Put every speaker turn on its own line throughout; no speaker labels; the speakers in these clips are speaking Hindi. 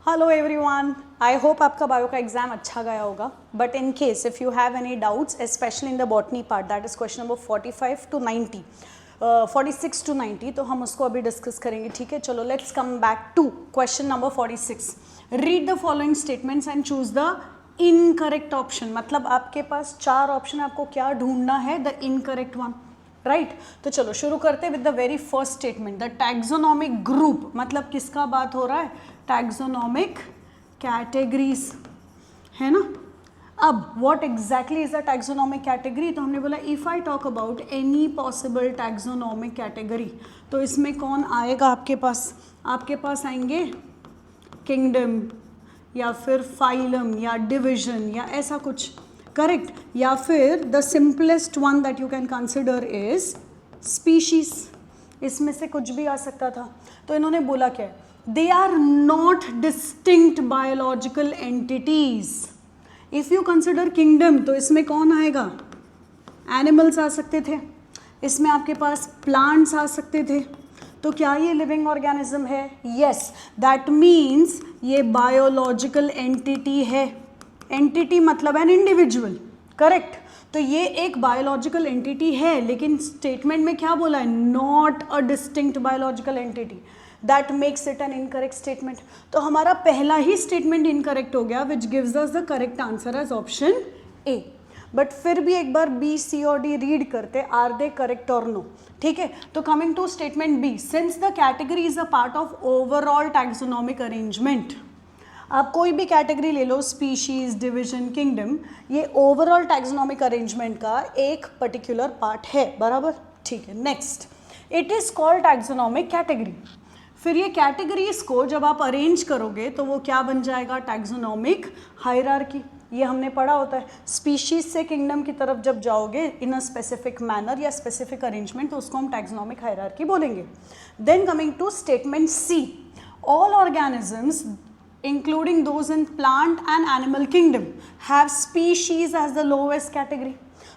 हेलो एवरीवन, आई होप आपका बायो का एग्जाम अच्छा गया होगा. But in case if you have any doubts specially in the botany part, that is question number 45 to 90, 46 to 90, तो हम उसको अभी डिस्कस करेंगे. ठीक है, चलो let's come back to question number 46. Read the following statements and choose the incorrect option. मतलब आपके पास चार ऑप्शन, आपको क्या ढूंढना है? The incorrect one. राइट, तो चलो शुरू करते हैं with the very first statement. The taxonomic group, मतलब किसका बात हो रहा है? टैक्सोनॉमिक कैटेगरीज, है ना. अब what exactly is a taxonomic category? तो हमने बोला if I talk about any possible taxonomic category, तो इसमें कौन आएगा आपके पास? आपके पास आएंगे किंगडम या फिर फाइलम या डिविजन या ऐसा कुछ. करेक्ट. या फिर the simplest one that you can consider is species. इसमें से कुछ भी आ सकता था. तो इन्होंने बोला क्या है? They are not distinct biological entities. If you consider kingdom, तो इसमें कौन आएगा? एनिमल्स आ सकते थे, इसमें आपके पास प्लांट्स आ सकते थे. तो क्या ये लिविंग ऑर्गेनिज्म है? यस, दैट मीन्स ये बायोलॉजिकल एंटिटी है. एंटिटी मतलब एन इंडिविजुअल. करेक्ट. तो ये एक बायोलॉजिकल एंटिटी है, लेकिन स्टेटमेंट में क्या बोला है? Not a distinct biological entity. That makes it an incorrect statement. तो हमारा पहला ही स्टेटमेंट इनकरेक्ट हो गया, which gives us the correct answer as option A. But फिर भी एक बार बी, सी और डी रीड करते, आर दे करेक्ट और नो. ठीक है, तो coming to statement B, since the category is a part of overall taxonomic arrangement. आप कोई भी कैटेगरी ले लो, स्पीशीज, डिवीजन, किंगडम, ये ओवरऑल टैक्सोनॉमिक अरेंजमेंट का एक पर्टिकुलर पार्ट है. बराबर. ठीक है, next, it is called taxonomic category. फिर ये कैटेगरीज को जब आप अरेंज करोगे तो वो क्या बन जाएगा? Taxonomic hierarchy. ये हमने पढ़ा होता है. स्पीशीज से किंगडम की तरफ जब जाओगे इन अ स्पेसिफिक मैनर या स्पेसिफिक अरेंजमेंट, तो उसको हम टैक्सोनॉमिक हायरार्की बोलेंगे. Then coming to statement C, all organisms including those in plant and animal kingdom have species as the lowest category.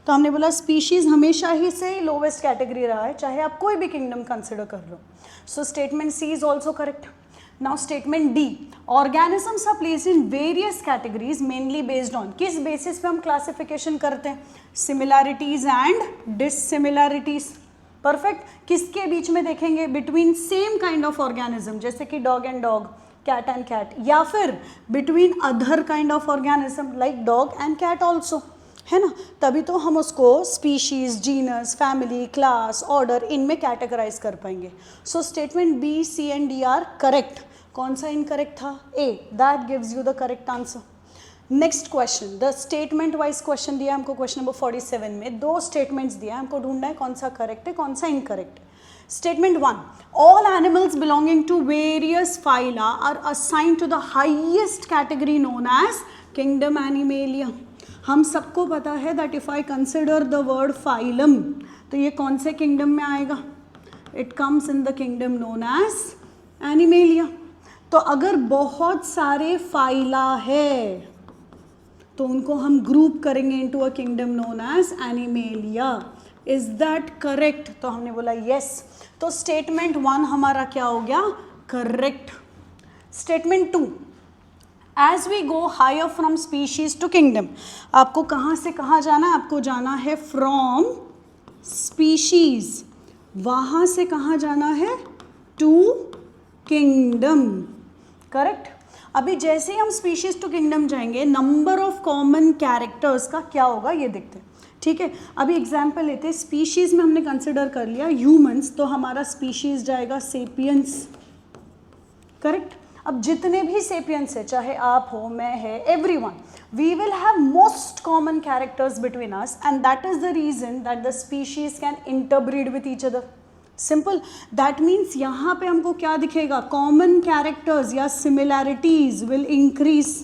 तो हमने बोला स्पीशीज हमेशा ही से ही लोवेस्ट कैटेगरी रहा है, चाहे आप कोई भी किंगडम कंसिडर कर लो. So statement C is also correct. Now statement D, organisms are placed in various categories mainly based on. किस बेसिस पे हम क्लासिफिकेशन करते हैं? Similarities and dissimilarities. परफेक्ट. किसके बीच में देखेंगे? Between same kind of organism, जैसे कि dog and dog, cat and cat, या फिर between other kind of organism like dog and cat also, है ना. तभी तो हम उसको species, genus, family, class, order, इनमें कैटेगराइज कर पाएंगे. So statement B, C and D are correct. कौन सा इनकरेक्ट था? A. That gives you the correct answer. Next question, the statement wise question दिया हमको. क्वेश्चन नंबर 47 में दो स्टेटमेंट्स दिया, हमको ढूंढना है कौन सा करेक्ट है कौन सा incorrect. Statement 1, all animals belonging to various phyla are assigned to the highest category known as kingdom Animalia. हम सबको पता है that if I consider the word phylum, तो ये कौन से kingdom में आएगा? It comes in the kingdom known as Animalia. तो अगर बहुत सारे phyla है तो उनको हम ग्रुप करेंगे into a kingdom known as Animalia. Is that correct? तो हमने बोला यस. तो स्टेटमेंट 1 हमारा क्या हो गया? Correct. Statement 2, as we go higher from species to kingdom. आपको कहाँ से कहाँ जाना है? आपको जाना है फ्रॉम स्पीशीज, वहाँ से कहाँ जाना है? To kingdom. करेक्ट. अभी जैसे ही हम स्पीशीज टू किंगडम जाएंगे, नंबर ऑफ कॉमन कैरेक्टर्स का क्या होगा ये देखते हैं. ठीक है, अभी एग्जाम्पल लेते हैं. स्पीशीज में हमने कंसिडर कर लिया ह्यूमंस, तो हमारा स्पीशीज जाएगा सेपियंस. करेक्ट. अब जितने भी सेपियंस है, चाहे आप हो, मैं है, everyone, we will have most common characters between us, and that is the reason that the species can interbreed with each other. Simple. That means यहाँ पे हमको क्या दिखेगा? कॉमन कैरेक्टर्स या सिमिलैरिटीज विल इंक्रीज,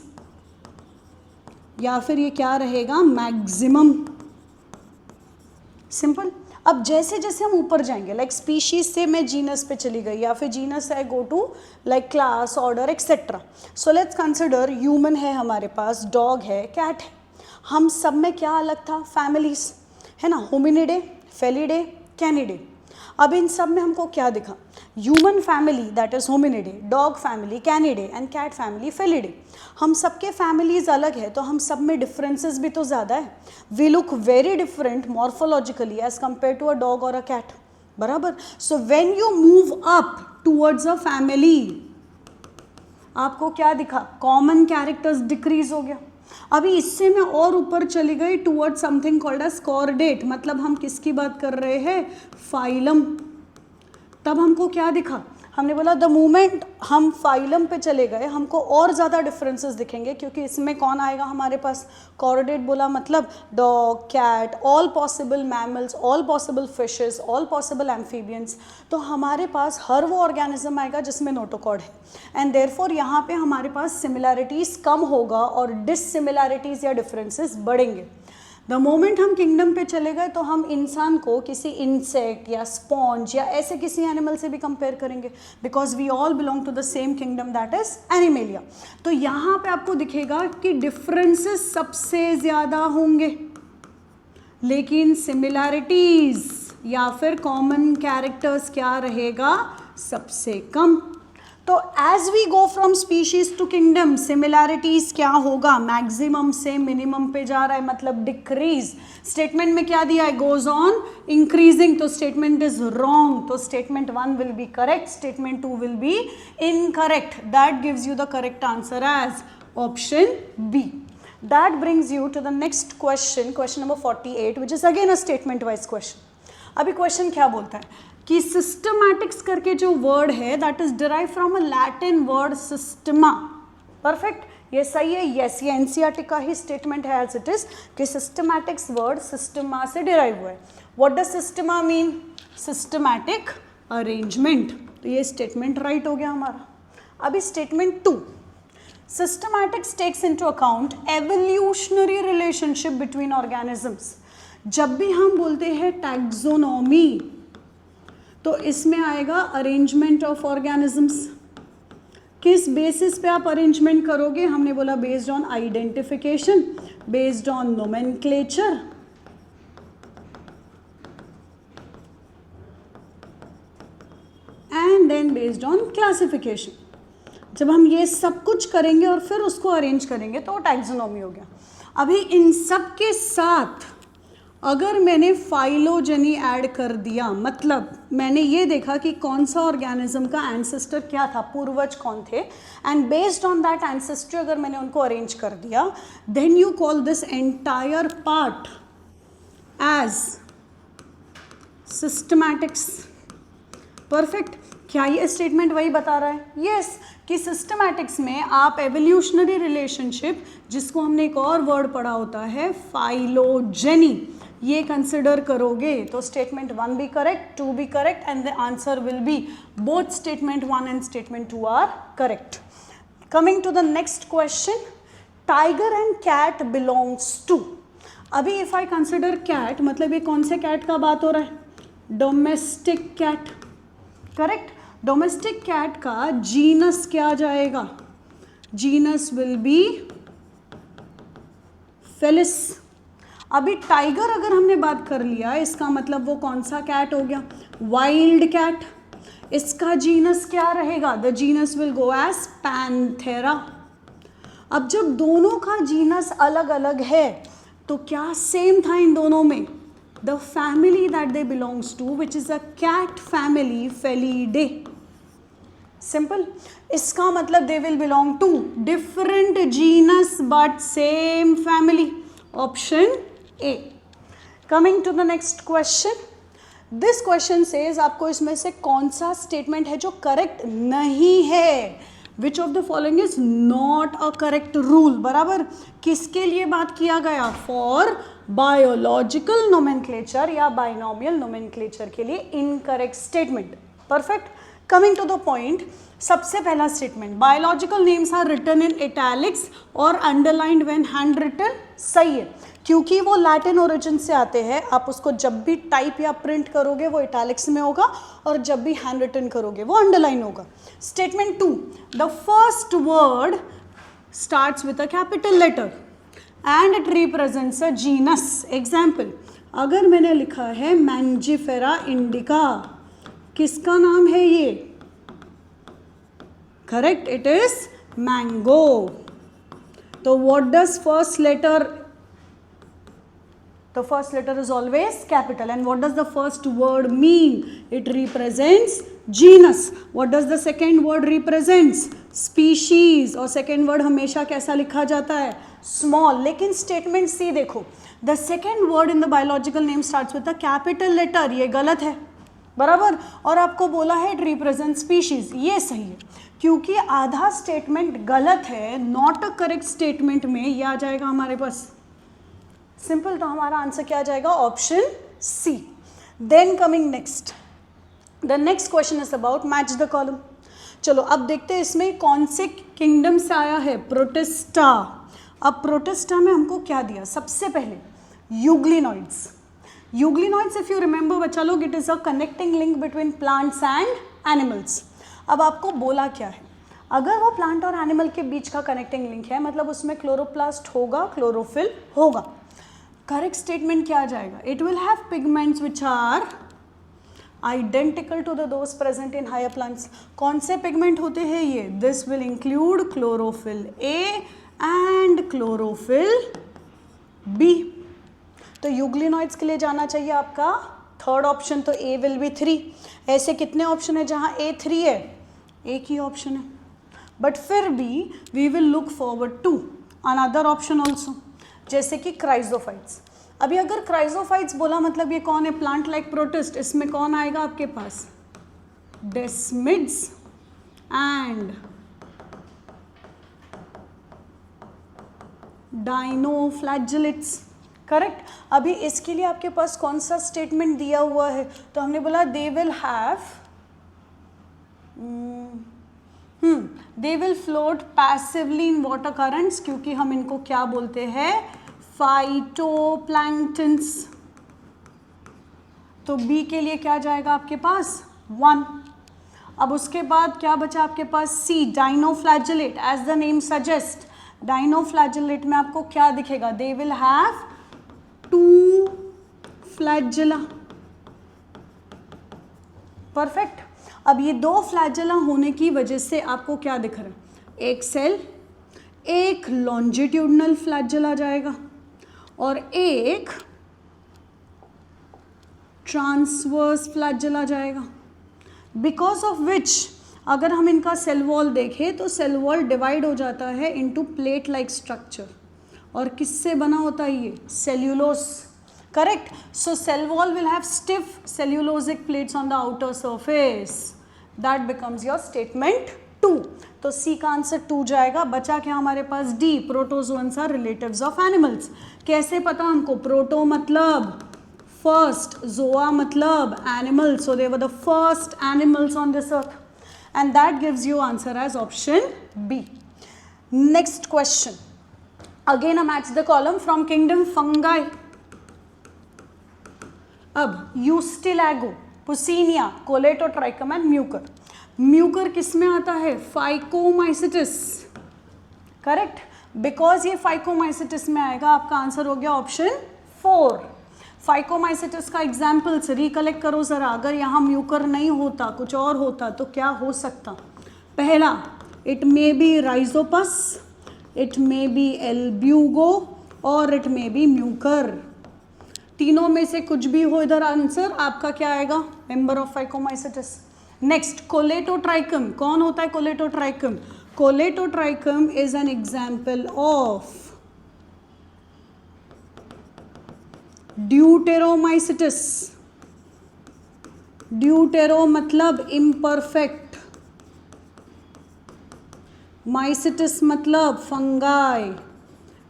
या फिर ये क्या रहेगा? मैक्सिमम. सिंपल. अब जैसे जैसे हम ऊपर जाएंगे, लाइक स्पीशीज से मैं जीनस पे चली गई, या फिर जीनस से I go to like class, order, etcetera. So let's consider human है हमारे पास, डॉग है, कैट है. हम सब में क्या अलग था? फैमिलीज, है ना. Hominidae, Felidae, Canidae. अब इन सब में हमको क्या दिखा, human family that is Hominidae, dog family Canidae and cat family Felidae. हम सबके फैमिलीज अलग है तो हम सब में डिफरेंसेस भी तो ज़्यादा है। We look very different morphologically as compare to a dog और अ कैट, बराबर। So when you move up towards a family, आपको क्या दिखा, कॉमन कैरेक्टर्स डिक्रीज हो गया। अभी इससे मैं और ऊपर चली गई toward something called as chordate, मतलब हम किसकी बात कर रहे हैं, फाइलम। तब हमको क्या दिखा, हमने बोला द मोमेंट हम फाइलम पे चले गए हमको और ज़्यादा डिफरेंसेस दिखेंगे, क्योंकि इसमें कौन आएगा हमारे पास, कॉर्डेट बोला मतलब dog, cat, all possible mammals, all possible fishes, all possible amphibians. तो हमारे पास हर वो ऑर्गेनिज्म आएगा जिसमें नोटोकॉर्ड है, एंड देयरफॉर यहाँ पे हमारे पास सिमिलैरिटीज़ कम होगा और डिससिमिलैरिटीज़ या डिफरेंसेस बढ़ेंगे। द मोमेंट हम किंगडम पे चले गए तो हम इंसान को किसी इंसेक्ट या स्पॉन्ज या ऐसे किसी एनिमल से भी कंपेयर करेंगे, because we all belong to the same kingdom that is Animalia. तो यहाँ पे आपको दिखेगा कि डिफरेंसेस सबसे ज़्यादा होंगे, लेकिन सिमिलैरिटीज या फिर कॉमन कैरेक्टर्स क्या रहेगा, सबसे कम। तो as we go from species to kingdom, similarities क्या होगा, मैक्सिमम से मिनिमम पे जा रहा है, मतलब डिक्रीज। स्टेटमेंट में क्या दिया है, गोज ऑन इंक्रीजिंग, तो स्टेटमेंट इज रॉन्ग। तो statement 1 will be correct, statement 2 will be incorrect. That gives you the correct answer as option B. That brings you to the next question, question number 48, which is again a statement wise question. अभी क्वेश्चन क्या बोलता है कि सिस्टमैटिक्स करके जो वर्ड है that is derive from a Latin word Systema. Perfect, ये सही है, यस, ये एनसीईआरटी का ही स्टेटमेंट है एज इट इज कि सिस्टमैटिक्स वर्ड सिस्टमा से डिराइव हुआ है। What does Systema mean, systematic arrangement. तो ये स्टेटमेंट राइट हो गया हमारा। अभी statement 2, systematics takes into account evolutionary relationship between organisms। जब भी हम बोलते हैं टैक्सोनॉमी तो इसमें आएगा अरेंजमेंट ऑफ ऑर्गेनिजम्स। किस बेसिस पे आप अरेंजमेंट करोगे, हमने बोला based on identification, based on nomenclature and then based on classification. जब हम ये सब कुछ करेंगे और फिर उसको अरेंज करेंगे तो टैक्सोनॉमी हो गया। अभी इन सब के साथ अगर मैंने फाइलोजेनी ऐड कर दिया, मतलब मैंने ये देखा कि कौन सा ऑर्गेनिज्म का एंसेस्टर क्या था, पूर्वज कौन थे, and based on that ancestry अगर मैंने उनको अरेंज कर दिया, then you call this entire part as systematics. Perfect, क्या ये स्टेटमेंट वही बता रहा है, यस, कि सिस्टमैटिक्स में आप एवोल्यूशनरी रिलेशनशिप, जिसको हमने एक और वर्ड पढ़ा होता है फाइलोजेनी, ये कंसिडर करोगे तो स्टेटमेंट 1 भी करेक्ट, 2 भी correct, and the answer will be both statement 1 and statement 2 are correct. Coming to the next question, tiger and cat belongs to. अभी इफ आई कंसिडर कैट, मतलब ये कौन से कैट का बात हो रहा है, domestic cat, correct. Domestic cat का जीनस क्या जाएगा, जीनस विल बी फेलिस। अभी टाइगर अगर हमने बात कर लिया, इसका मतलब वो कौन सा कैट हो गया, वाइल्ड कैट। इसका जीनस क्या रहेगा, the genus will go as Panthera. अब जब दोनों का जीनस अलग अलग है तो क्या सेम था इन दोनों में, the family that they belongs to, which is a cat family, Felidae. Simple. इसका मतलब they will belong to different genus but same family. Option A. Coming to the next question. This question says आपको इसमें से कौन सा स्टेटमेंट है जो करेक्ट नहीं है, which of the following is not a correct rule. बराबर, किसके लिए बात किया गया, फॉर बायोलॉजिकल नोमेनक्लेचर या बाइनोमियल नोमेनक्लेचर के लिए incorrect statement. Perfect, coming to the point, सबसे पहला statement, biological names are written in italics और अंडरलाइंड व्हेन हैंड रिटन, सही है, क्योंकि वो लैटिन ओरिजिन से आते हैं। आप उसको जब भी टाइप या प्रिंट करोगे वो इटैलिक्स में होगा और जब भी हैंड रिटन करोगे वो अंडरलाइन होगा। Statement 2, the first word starts with a capital letter and it represents a genus. Example, अगर मैंने लिखा है मैंजिफेरा इंडिका किसका नाम है ये? Correct, it is mango. तो what does first letter? The first letter is always capital. And what does the first word mean? It represents genus. What does the second word represents? Species. और second word हमेशा कैसा लिखा जाता है? Small. लेकिन statement C देखो, the second word in the biological name starts with a capital letter. ये गलत है, बराबर. और आपको बोला है it represents species. ये सही है, क्योंकि आधा statement गलत है. not a correct statement में ये आ जाएगा हमारे पास सिंपल. तो हमारा आंसर क्या आ जाएगा? Option C. Then coming next, the next question is about match the column. चलो अब देखते हैं इसमें कौन से किंगडम से आया है. प्रोटिस्टा. अब प्रोटिस्टा में हमको क्या दिया? सबसे पहले euglenoids. Euglenoids if you remember बच्चा लोग, it is a connecting link between plants and animals. अब आपको बोला क्या है? अगर वो प्लांट और एनिमल के बीच का कनेक्टिंग लिंक है, मतलब उसमें क्लोरोप्लास्ट होगा, क्लोरोफिल होगा. करेक्ट स्टेटमेंट क्या आ जाएगा? It will have pigments which are identical to the those present in higher plants. कौन से पिगमेंट होते हैं ये? This will include chlorophyll A and chlorophyll b. तो यूग्लिनॉइड्स के लिए जाना चाहिए आपका थर्ड ऑप्शन. तो ए विल बी 3. ऐसे कितने ऑप्शन है जहाँ ए 3 है? एक ही ऑप्शन है. बट फिर भी we will look forward to another option also, जैसे कि क्राइजोफाइट्स. अभी अगर क्राइजोफाइट्स बोला मतलब ये कौन है? Plant like protist. इसमें कौन आएगा आपके पास? Desmids and dinoflagellates. करेक्ट. अभी इसके लिए आपके पास कौन सा स्टेटमेंट दिया हुआ है? तो हमने बोला they will have they will float passively in water currents, क्योंकि हम इनको क्या बोलते हैं? फाइटोप्लैंक्टन्स. तो बी के लिए क्या जाएगा आपके पास? 1. अब उसके बाद क्या बचा आपके पास? सी, डाइनोफ्लैजेलेट. एज द नेम सजेस्ट, डाइनोफ्लैजेलेट में आपको क्या दिखेगा? They will have 2 flagella. Perfect. अब ये 2 फ्लैजेला होने की वजह से आपको क्या दिख रहा है? एक सेल, एक लॉन्जिट्यूडनल फ्लैजेला जाएगा और एक ट्रांसवर्स फ्लैजेला जाएगा. बिकॉज ऑफ विच अगर हम इनका सेल वॉल देखें तो सेल वॉल डिवाइड हो जाता है इनटू प्लेट लाइक स्ट्रक्चर. और किससे बना होता है ये? Cellulose. Correct. So cell wall will have stiff cellulosic plates on the outer surface. That becomes your statement 2. तो C का आंसर 2 जाएगा. बचा क्या हमारे पास? D, protozoans are relatives of animals. कैसे पता हमको? प्रोटो मतलब फर्स्ट, जोआ मतलब animal. So they were the first animals on this earth and that gives you answer as option B. Next question, again a match the column from kingdom fungi. अब Ustilago, Puccinia, Colletotrichum and Mucor. Mucor किस में आता है? फाइकोमाइसिटिस. करेक्ट. बिकॉज ये फाइकोमाइसिटिस में आएगा, आपका आंसर हो गया ऑप्शन 4. फाइकोमाइसिटिस का एग्जाम्पल्स रिकलेक्ट करो ज़रा. अगर यहाँ म्यूकर नहीं होता, कुछ और होता, तो क्या हो सकता? पहला, it may be Rhizopus, it may be Albugo और इट मे बी म्यूकर. तीनों में से कुछ भी हो इधर आंसर आपका क्या आएगा? Member of phycomycetes. Next, Colletotrichum. कौन होता है Colletotrichum? Colletotrichum is an example of deuteromycetes. Deutero मतलब इम्परफेक्ट, माइसिटिस मतलब फंगाई.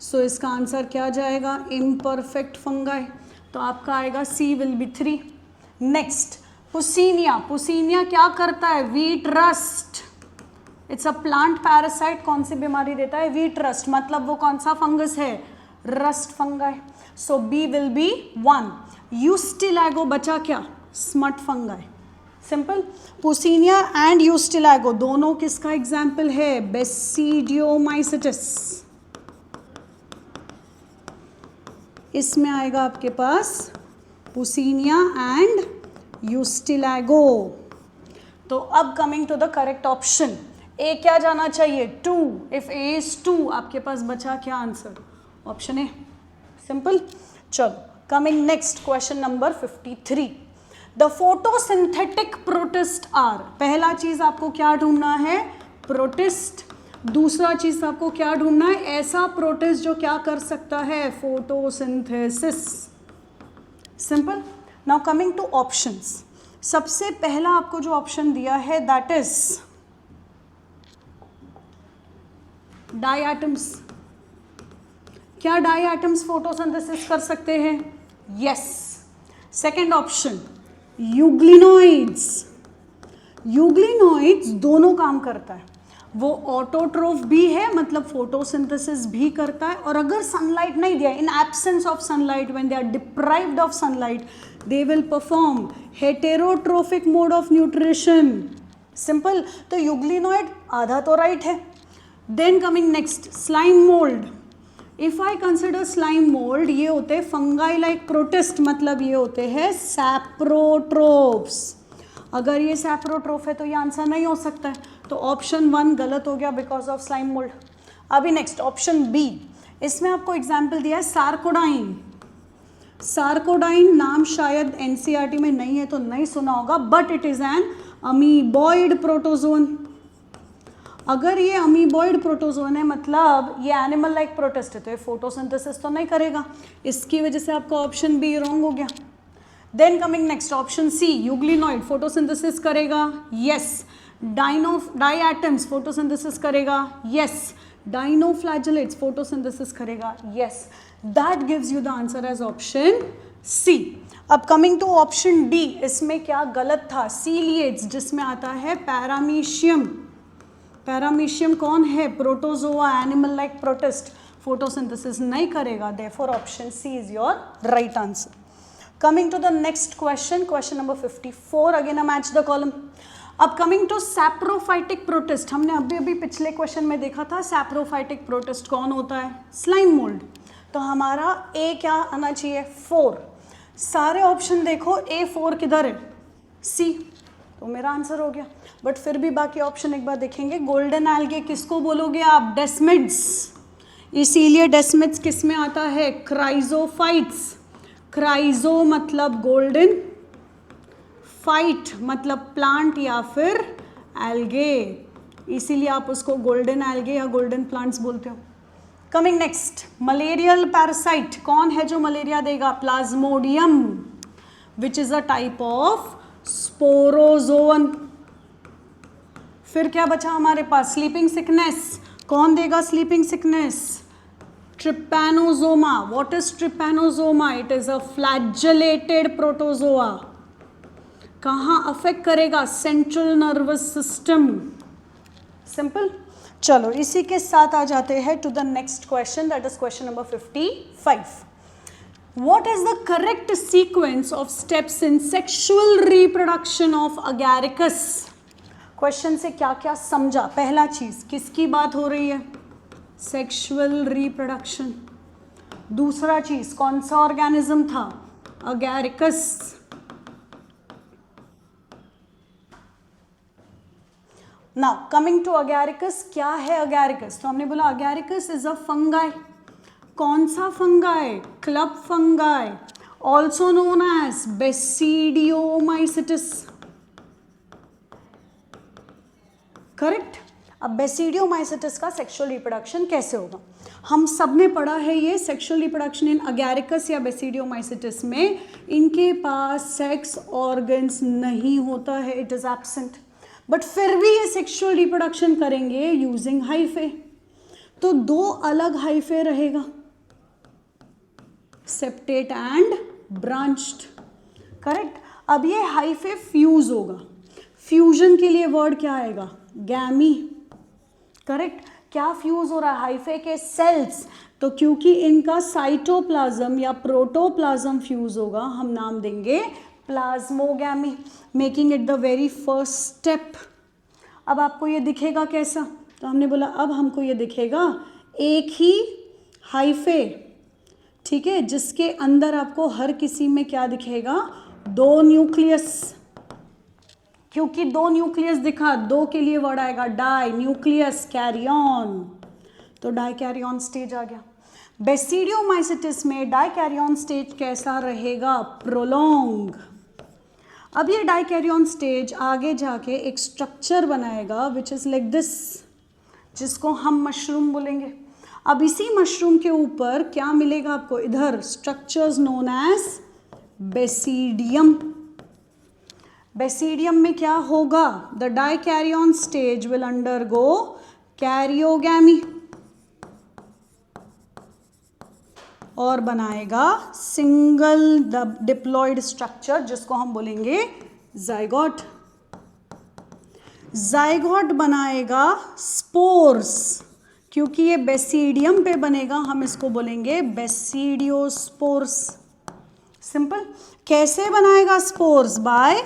सो इसका आंसर क्या जाएगा? Imperfect fungi. तो आपका आएगा C will be 3. Next, Puccinia. Puccinia क्या करता है? Wheat rust. It's a plant parasite. कौन सी बीमारी देता है? Wheat rust. मतलब वो कौन सा फंगस है? Rust fungi. So B will B 1. यूस्टिलैगो बचा क्या? Smut fungi. सिंपल. पुसीनिया एंड यूस्टिलैगो दोनों किसका एग्जाम्पल है? बेसिडियोमाइसिटिस. इसमें आएगा आपके पास पुसीनिया एंड यूस्टिलैगो. तो अब coming to the correct option, A क्या जाना चाहिए 2, इफ ए इज 2 आपके पास बचा क्या आंसर, ऑप्शन ए, सिंपल। चलो coming next question number 53, the photosynthetic protist are, पहला चीज आपको क्या ढूंढना है, प्रोटिस्ट, दूसरा चीज आपको क्या ढूंढना है, ऐसा प्रोटिस्ट जो क्या कर सकता है, photosynthesis, simple. Now coming two options, सबसे पहला आपको जो ऑप्शन दिया है दैट इज डाई एटम्स, क्या डाई एटम्स फोटोसिंथेसिस कर सकते हैं, yes. Second option euglenoids, euglenoids दोनों काम करता है, वो ऑटोट्रोफ भी है मतलब फोटोसिंथेसिस भी करता है, और अगर सनलाइट नहीं दिया, in absence of sunlight, when they are deprived of sunlight, they will perform heterotrophic mode of nutrition, simple. तो यूग्लिनोइड आधा तो राइट है। Then coming next slime mould, if I consider slime mould, ये होते हैं फंगाई लाइक प्रोटिस्ट, मतलब ये होते हैं सैप्रोट्रोफ्स, अगर ये सैप्रोट्रोफ है तो ये आंसर नहीं हो सकता है, तो ऑप्शन 1 गलत हो गया बिकॉज ऑफ स्लाइम मोल्ड। अभी नेक्स्ट ऑप्शन बी, इसमें आपको एग्जाम्पल दिया है सार्कोडाइन, सार्कोडाइन नाम शायद एनसीईआरटी में नहीं है तो नहीं सुना होगा, but it is an amoeboid protozoan, अगर ये अमीबॉइड प्रोटोजोन है मतलब ये एनिमल लाइक प्रोटिस्ट है, तो ये फोटोसिंथेसिस तो नहीं करेगा, इसकी वजह से आपका ऑप्शन बी रॉन्ग हो गया। Then coming next option C, euglenoid photosynthesis करेगा, यस। डाई एटम्स फोटोसिंथेसिस करेगा, यस। डाइनोफ्लैजेलेट्स फोटोसिंथेसिस करेगा, yes. That gives you the answer as option C. अब कमिंग टू ऑप्शन डी, इसमें क्या गलत था, सीलिएट्स जिसमें आता है पैरामीशियम, पैरामीशियम कौन है, protozoa, animal like protist, photosynthesis नहीं करेगा, therefore option C is your right answer. Coming to the next question, question number 54, again a match the column. अब कमिंग टू सैप्रोफाइटिक प्रोटिस्ट, हमने अभी अभी पिछले क्वेश्चन में देखा था सैप्रोफाइटिक प्रोटिस्ट कौन होता है, स्लाइम मोल्ड, तो हमारा ए क्या आना चाहिए 4, सारे ऑप्शन देखो ए 4 किधर है, सी, तो मेरा आंसर हो गया। बट फिर भी बाकी ऑप्शन एक बार देखेंगे, गोल्डन एल्गे किसको बोलोगे आप, डेस्मिड्स, इसीलिए डेस्मिड्स किस में आता है, क्राइजोफाइट्स, क्राइजो मतलब गोल्डन, फाइट मतलब प्लांट या फिर एल्गे, इसीलिए आप उसको गोल्डन एल्गे या गोल्डन प्लांट्स बोलते हो। कमिंग नेक्स्ट, मलेरियल पैरासाइट कौन है जो मलेरिया देगा, Plasmodium, which is a type of sporozoan. फिर क्या बचा हमारे पास, स्लीपिंग सिकनेस, कौन देगा sleeping sickness, Trypanosoma. What is Trypanosoma, it is a flagellated protozoa, कहाँ अफेक्ट करेगा, सेंट्रल नर्वस सिस्टम, सिंपल। चलो इसी के साथ आ जाते हैं to the next question, that is question number 55। What is the correct sequence of steps in sexual reproduction of agaricus? Question से क्या क्या समझा, पहला चीज किसकी बात हो रही है, सेक्सुअल रिप्रोडक्शन, दूसरा चीज कौन सा ऑर्गेनिज्म था, Agaricus, now coming to Agaricus, क्या है अगैरिकस, तो हमने बोला अगैरिकस इज अ फंगाई, कौन सा fungi, club fungi, also known as Basidiomycetes, correct. अब बेसिडियोमाइसिटिस का सेक्सुअल रिप्रोडक्शन कैसे होगा, हम सब ने पढ़ा है ये सेक्सुअल रिप्रोडक्शन इन अगैरिकस या बेसिडियोमाइसिटिस में इनके पास सेक्स ऑर्गन्स नहीं होता है, इट इज एब्सेंट, बट फिर भी ये सेक्सुअल रिप्रोडक्शन करेंगे यूजिंग हाइफे, तो दो अलग हाइफे रहेगा, सेप्टेट एंड ब्रांच्ड, करेक्ट। अब ये हाइफे फ्यूज होगा, फ्यूजन के लिए वर्ड क्या आएगा, गैमी, करेक्ट। क्या फ्यूज हो रहा है, हाइफे के सेल्स, तो क्योंकि इनका साइटोप्लाज्म या प्रोटोप्लाज्म फ्यूज होगा, हम नाम देंगे plasmogamy, making it the very first step. अब आपको ये दिखेगा कैसा, तो हमने बोला अब हमको ये दिखेगा एक ही हाइफे, ठीक है, जिसके अंदर आपको हर किसी में क्या दिखेगा, दो न्यूक्लियस, क्योंकि 2 न्यूक्लियस दिखा, 2 के लिए वर्ड आएगा डाई न्यूक्लियस कैरी ऑन, तो डाई कैरी ऑन स्टेज आ गया। बेसिडियोमाइसिटिस में डाई कैरी ऑन स्टेज कैसा रहेगा? प्रोलॉन्ग। अब ये डाई कैरी ऑन स्टेज आगे जाके एक स्ट्रक्चर बनाएगा विच इज लाइक दिस, जिसको हम मशरूम बोलेंगे। अब इसी मशरूम के ऊपर क्या मिलेगा आपको? इधर structures known as basidium. Basidium में क्या होगा? The dikaryon stage will undergo karyogamy और बनाएगा सिंगल डिप्लॉयड स्ट्रक्चर जिसको हम बोलेंगे जाइगोट। जाइगोट बनाएगा स्पोर्स, क्योंकि ये बेसिडियम पे बनेगा हम इसको बोलेंगे बेसिडियोस्पोर्स। सिंपल। कैसे बनाएगा spores? Bye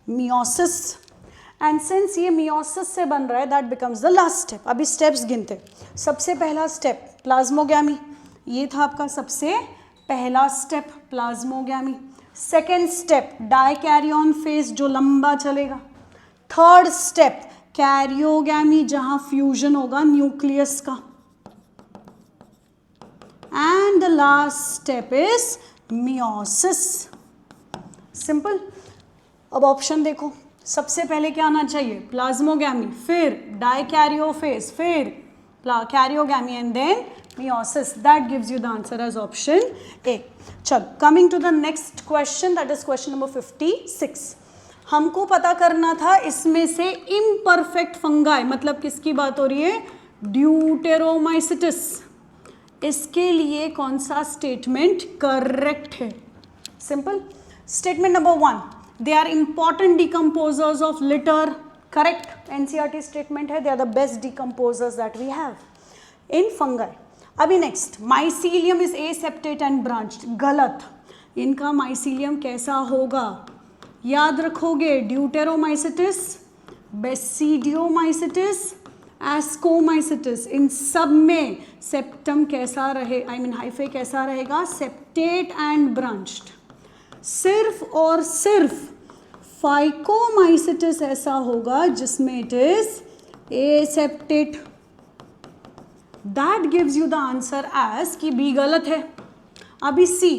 meiosis. And since ये मियोसिस से बन रहा है that becomes the last step. अभी स्टेप्स गिनते। सबसे पहला स्टेप प्लाज्मोगैमी, ये था आपका सबसे पहला step plasmogamy. Second step dikaryon phase जो लंबा चलेगा। थर्ड स्टेप कैरियोगैमी जहां फ्यूजन होगा न्यूक्लियस का। And the last step is meiosis. Simple. अब ऑप्शन देखो, सबसे पहले क्या आना चाहिए? प्लाज्मोगैमी, फिर डाइकैरियोफेज, फिर karyogamy and then meiosis. That gives you the answer as option A. चल, coming to the next question, that is question number 56. हमको पता करना था इसमें से imperfect fungi, मतलब किसकी बात हो रही है? ड्यूटेरोमाइसिटिस। इसके लिए कौन सा स्टेटमेंट करेक्ट है? Simple. Statement number 1, they are important decomposers of litter. Correct. NCERT statement है, they are the best decomposers that we have in fungi. अभी next, mycelium is aseptate and branched. गलत। इनका माइसीलियम कैसा होगा? याद रखोगे, ड्यूटेरोमाइसिटिस, बेसिडियोमाइसिटिस, एस्कोमाइसिटिस, इन सब में सेप्टम कैसा रहे, आई मीन हाइफे कैसा रहेगा? Septate and branched. सिर्फ और सिर्फ फाइकोमाइसिटिस ऐसा होगा जिसमें it is aseptate. That gives you the answer as कि B गलत है। अभी C,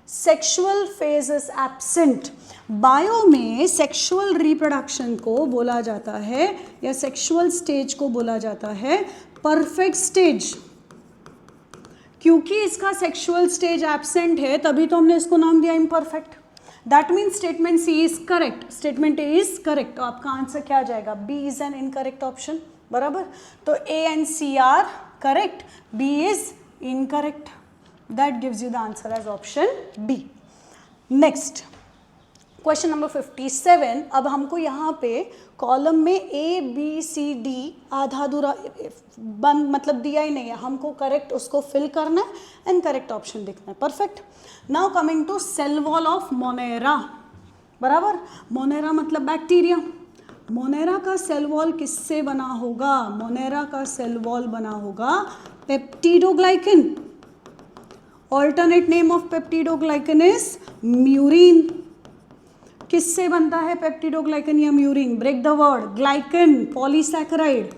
sexual phase is absent. Bio में सेक्सुअल रिप्रोडक्शन को बोला जाता है या सेक्सुअल स्टेज को बोला जाता है परफेक्ट स्टेज। क्योंकि इसका सेक्सुअल स्टेज एब्सेंट है तभी तो हमने इसको नाम दिया imperfect. That means statement C is correct, statement A is correct. तो आपका आंसर क्या आ जाएगा? B is an incorrect option. बराबर। तो A and C are correct, B is incorrect. That gives you the answer as option B. Next, question number 57. अब हमको यहाँ पे कॉलम में A, B, C, D आधा अधूरा बंद मतलब दिया ही नहीं है, हमको करेक्ट उसको फिल करना है एंड करेक्ट ऑप्शन लिखना है। परफेक्ट। Now coming to cell wall of Monera. बराबर। मोनेरा मतलब बैक्टीरिया। मोनेरा का सेल वॉल किससे बना होगा? मोनेरा का सेल वॉल बना होगा peptidoglycan. Alternate name of peptidoglycan is murein. किससे बनता है पेप्टिडोग्लाइकन या murein? Break the word. Glycan polysaccharide,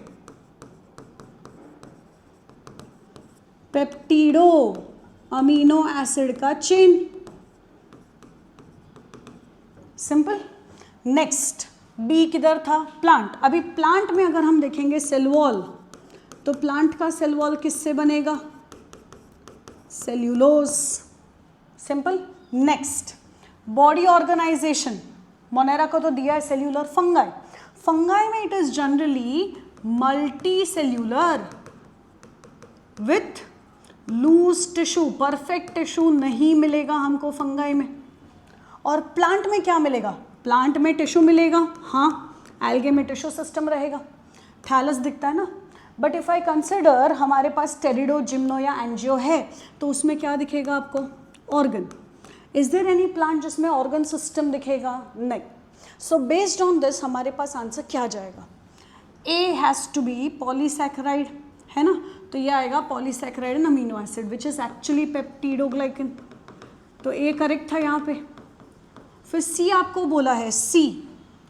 peptido amino acid का चेन। सिंपल। नेक्स्ट, बी किधर था? प्लांट। अभी प्लांट में अगर हम देखेंगे सेल वॉल, तो प्लांट का सेल वॉल किससे बनेगा? Cellulose. Simple. Next, body organisation. Monera को तो दिया है सेल्यूलर। फंगाई, फंगाई में it is generally multi cellular with loose tissue. Perfect tissue नहीं मिलेगा हमको फंगाई में। और प्लांट में क्या मिलेगा? प्लांट में टिश्यू मिलेगा, हाँ। एल्गे में टिश्यू सिस्टम रहेगा, थैलस दिखता है ना। बट इफ आई कंसिडर हमारे पास टेरिडो, जिम्नो या एंजियो है तो उसमें क्या दिखेगा आपको? Organ. Is there any plant जिसमें ऑर्गन सिस्टम दिखेगा? नहीं। सो बेस्ड ऑन दिस हमारे पास आंसर क्या जाएगा? A has to be polysaccharide, है ना। तो ये आएगा polysaccharide and amino acid which is actually peptidoglycan. तो ए करेक्ट था यहाँ पे। फिर सी आपको बोला है, सी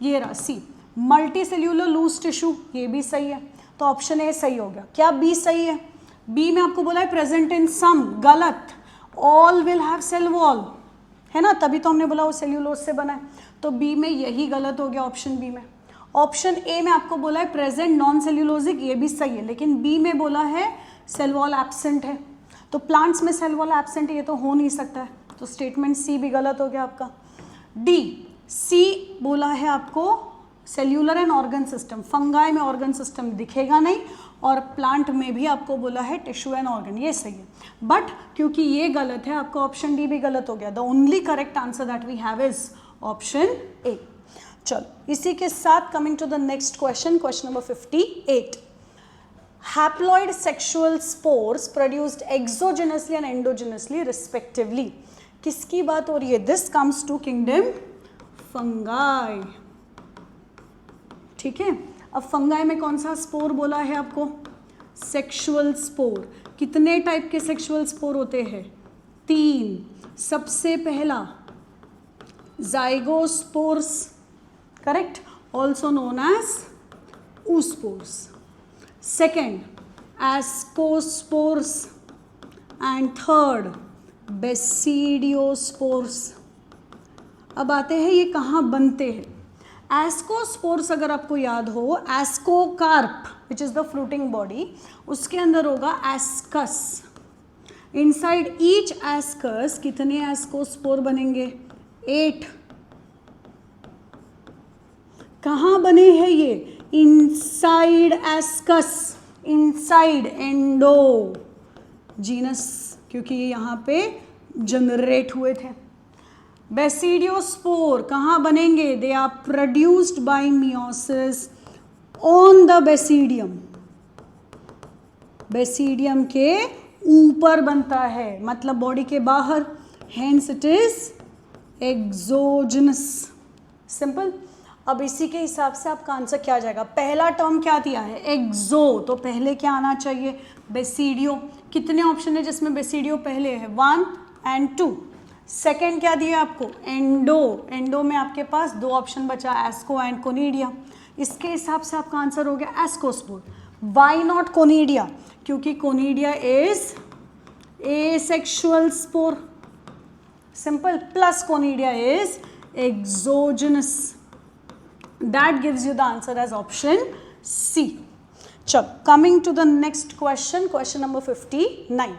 ये रहा सी। मल्टी सेल्यूलर लूज टिश्यू, ये भी सही है, तो ऑप्शन ए सही हो गया। क्या बी सही है? बी में आपको बोला है प्रेजेंट इन सम, गलत। All will have cell wall, है ना, तभी तो हमने बोला वो सेल्यूलोज से बना है, तो बी में यही गलत हो गया ऑप्शन बी में। ऑप्शन ए में आपको बोला है प्रेजेंट नॉन सेल्यूलोजिक, ये भी सही है, लेकिन बी में बोला है सेल वॉल एब्सेंट है, तो प्लांट्स में सेल वॉल एब्सेंट है, ये तो हो नहीं सकता है, तो स्टेटमेंट सी भी गलत हो गया आपका। डी, सी बोला है आपको cellular and organ system, fungi में ऑर्गन सिस्टम दिखेगा नहीं, और प्लांट में भी आपको बोला है टिश्यू एंड ऑर्गन, ये सही है, बट क्योंकि ये गलत है आपका ऑप्शन डी भी गलत हो गया। The only correct answer that we have is option A. चलो इसी के साथ coming to the next question, question number 58। Haploid sexual spores produced exogenously and endogenously respectively, किसकी बात हो रही है? This comes to kingdom fungi, ठीक है। अब फंगाई में कौन सा स्पोर बोला है आपको? Sexual spore. कितने टाइप के सेक्सुअल स्पोर होते हैं? 3। सबसे पहला zygospores, correct, also known as oospores. Second, ascospores, and third, basidiospores. अब आते हैं ये कहाँ बनते हैं। एस्कोस्पोर्स अगर आपको याद हो, ascocarp which is the fruiting body, उसके अंदर होगा एस्कस। इनसाइड ईच एस्कस कितने एस्कोस्पोर बनेंगे? 8। कहाँ बने हैं ये? Inside ascus, inside endo genus, क्योंकि ये यहाँ पे जनरेट हुए थे। बेसिडियोस्पोर कहाँ बनेंगे? They are produced by meiosis on the basidium, basidium के ऊपर बनता है, मतलब बॉडी के बाहर, hence it is exogenous. Simple. अब इसी के हिसाब से आपका आंसर क्या आ जाएगा? पहला टर्म क्या दिया है? एक्सो, तो पहले क्या आना चाहिए? बेसिडियो। कितने ऑप्शन है जिसमें बेसिडियो पहले है? 1 and 2। सेकेंड क्या दिया आपको? एंडो। एंडो में आपके पास 2 ऑप्शन बचा, एस्को एंड कोनिडिया। इसके हिसाब से आपका आंसर हो गया एस्कोस्पोर। Why not conidia? क्योंकि conidia is asexual spore, simple, plus conidia is exogenous. That gives you the answer as option C. चलो coming to the next question, question number 59.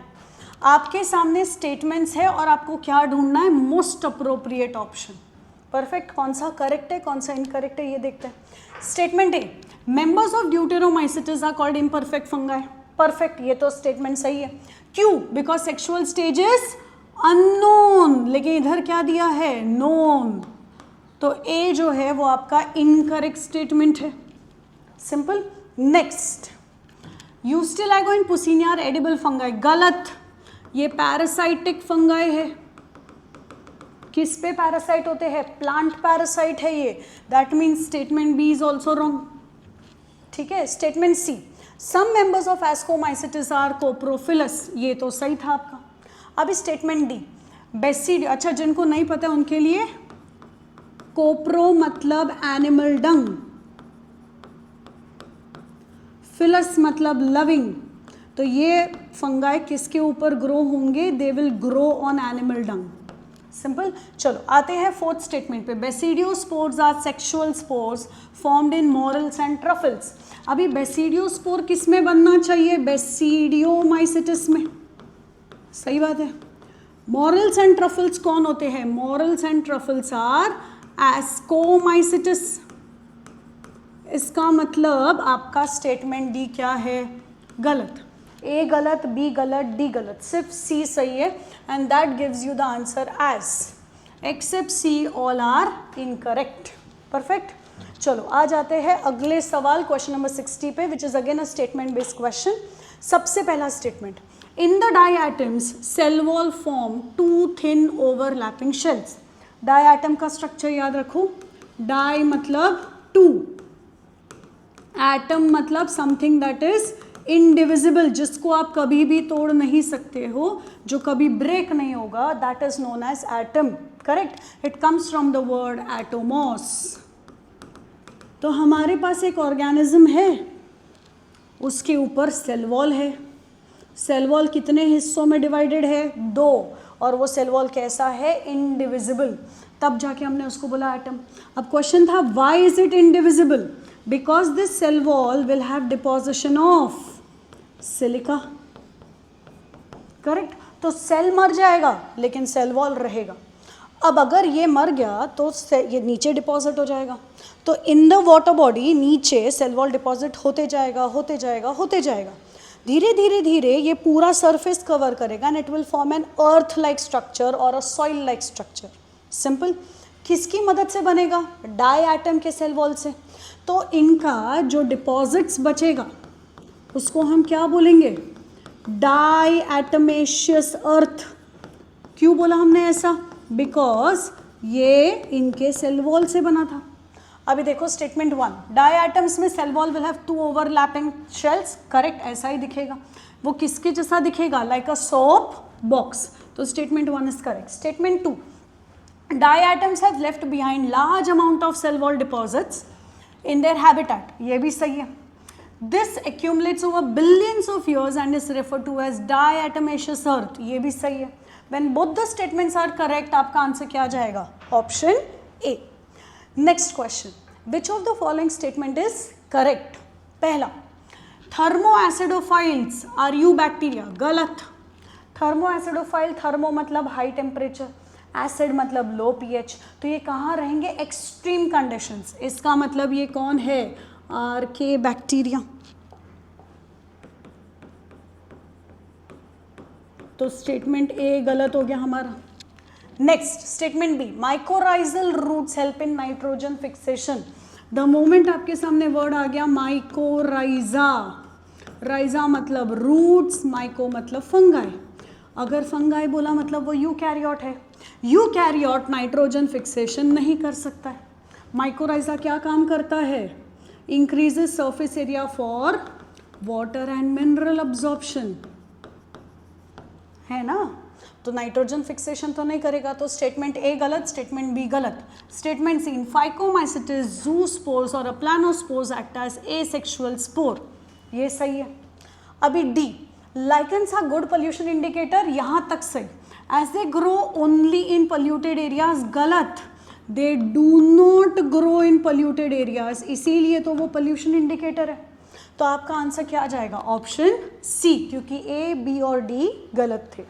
आपके सामने स्टेटमेंट्स है और आपको क्या ढूंढना है? Most appropriate option. परफेक्ट, कौन सा करेक्ट है कौन सा इनकरेक्ट है ये देखते हैं। Statement A, members of deuteromycetes are called imperfect fungi. Perfect, ये तो स्टेटमेंट सही है। क्यों? Because sexual stage is unknown, लेकिन इधर क्या दिया है? नोन, तो ए जो है वो आपका इनकरेक्ट स्टेटमेंट है। Simple. Next, Ustilago and Puccinia are edible fungi. गलत, ये पैरासाइटिक फंगाई है। किस पे पैरासाइट होते हैं? प्लांट पैरासाइट है ये, that means statement B is also wrong, ठीक है। Statement C, some members of ascomycetes are coprophilous, ये तो सही था आपका। अब स्टेटमेंट डी, बेसिड, अच्छा जिनको नहीं पता उनके लिए, कोप्रो मतलब एनिमल डंग, फिलस मतलब लविंग, तो ये फंगाई किसके ऊपर ग्रो होंगे? They will grow on animal dung. Simple. चलो आते हैं फोर्थ स्टेटमेंट पे। Basidiospores are sexual spores formed in morels and truffles. अभी बेसिडियोस्पोर किस में बनना चाहिए? बेसिडियोमाइसिटिस में, सही बात है। मॉरल्स एंड ट्रफल्स कौन होते हैं? Morels and truffles are ascomycetes. इसका मतलब आपका स्टेटमेंट डी क्या है? गलत। ए गलत, बी गलत, डी गलत, सिर्फ सी सही है, and that gives you the answer as except C all are incorrect. Perfect. चलो आ जाते हैं अगले सवाल, क्वेश्चन नंबर 60 पे, which is again a statement based question. सबसे पहला statement, in the diatoms cell wall form 2 thin overlapping shells. Diatom का स्ट्रक्चर याद रखो, डाई मतलब 2, एटम मतलब समथिंग दैट इज इनडिविजिबल, जिसको आप कभी भी तोड़ नहीं सकते हो, जो कभी ब्रेक नहीं होगा, that is known as atom. Correct. It comes from the word atomos. तो हमारे पास एक ऑर्गेनिज्म है, उसके ऊपर सेल वॉल है। सेल वॉल कितने हिस्सों में डिवाइडेड है? 2, और वो सेल वॉल कैसा है? इनडिविजिबल। तब जाके हमने उसको बोला एटम। अब क्वेश्चन था why is it indivisible? Because this cell wall will have deposition of silica. Correct. तो सेल मर जाएगा लेकिन सेल वॉल रहेगा। अब अगर ये मर गया तो ये नीचे डिपॉजिट हो जाएगा। तो इन द वाटर बॉडी नीचे सेल वॉल डिपॉजिट होते जाएगा होते जाएगा होते जाएगा, धीरे धीरे धीरे ये पूरा सरफेस कवर करेगा and it will form an earth like structure और a soil like structure. Simple. किसकी मदद से बनेगा? डाई एटम के सेल वॉल से। तो इनका जो डिपॉजिट्स बचेगा उसको हम क्या बोलेंगे? डाई एटमेशियस अर्थ। क्यों बोला हमने ऐसा? बिकॉज ये इनके सेल वॉल से बना था। अभी देखो स्टेटमेंट 1, डाई एटम्स में cell wall will have 2 overlapping shells. Correct, ऐसा ही दिखेगा। वो किसके जैसा दिखेगा? Like a soap box. तो statement 1 is correct. Statement 2, diatoms have left behind large amount of cell wall deposits in their habitat. ये भी सही है। This accumulates over billions of years and is referred to as diatomaceous earth। ये भी सही है। When both the statements are correct, आपका आंसर क्या जाएगा? Option A. Next question, which of the following statement is correct? पहला, थर्मोएसिडोफाइल्स आर यू बैक्टीरिया। गलत। थर्मोएसिडोफाइल, थर्मो मतलब हाई टेम्परेचर, एसिड मतलब लो पीएच। तो ये कहाँ रहेंगे? Extreme conditions. इसका मतलब ये कौन है? आर्के बैक्टीरिया। तो स्टेटमेंट ए गलत हो गया हमारा। Next statement B, mycorrhizal roots help in nitrogen fixation. The moment आपके सामने वर्ड आ गया माइकोराइजा, राइजा मतलब रूट्स, माइको मतलब फंगाई। अगर फंगाई बोला मतलब वो यूकैरियोट है। यूकैरियोट नाइट्रोजन फिक्सेशन नहीं कर सकता है। माइकोराइजा क्या काम करता है? Increases surface area for water and mineral absorption, है ना। तो नाइट्रोजन फिक्सेशन तो नहीं करेगा। तो स्टेटमेंट ए गलत, स्टेटमेंट बी गलत। Statement C, in phycomycetes zoospores और planospores act as asexual spore. ये सही है। अभी D, lichens are good pollution indicator. यहाँ तक सही। As they grow only in polluted areas. गलत। They do not grow in polluted areas, इसीलिए तो वो पोल्यूशन इंडिकेटर है। तो आपका आंसर क्या आ जाएगा? ऑप्शन सी, क्योंकि ए, बी और डी गलत थे।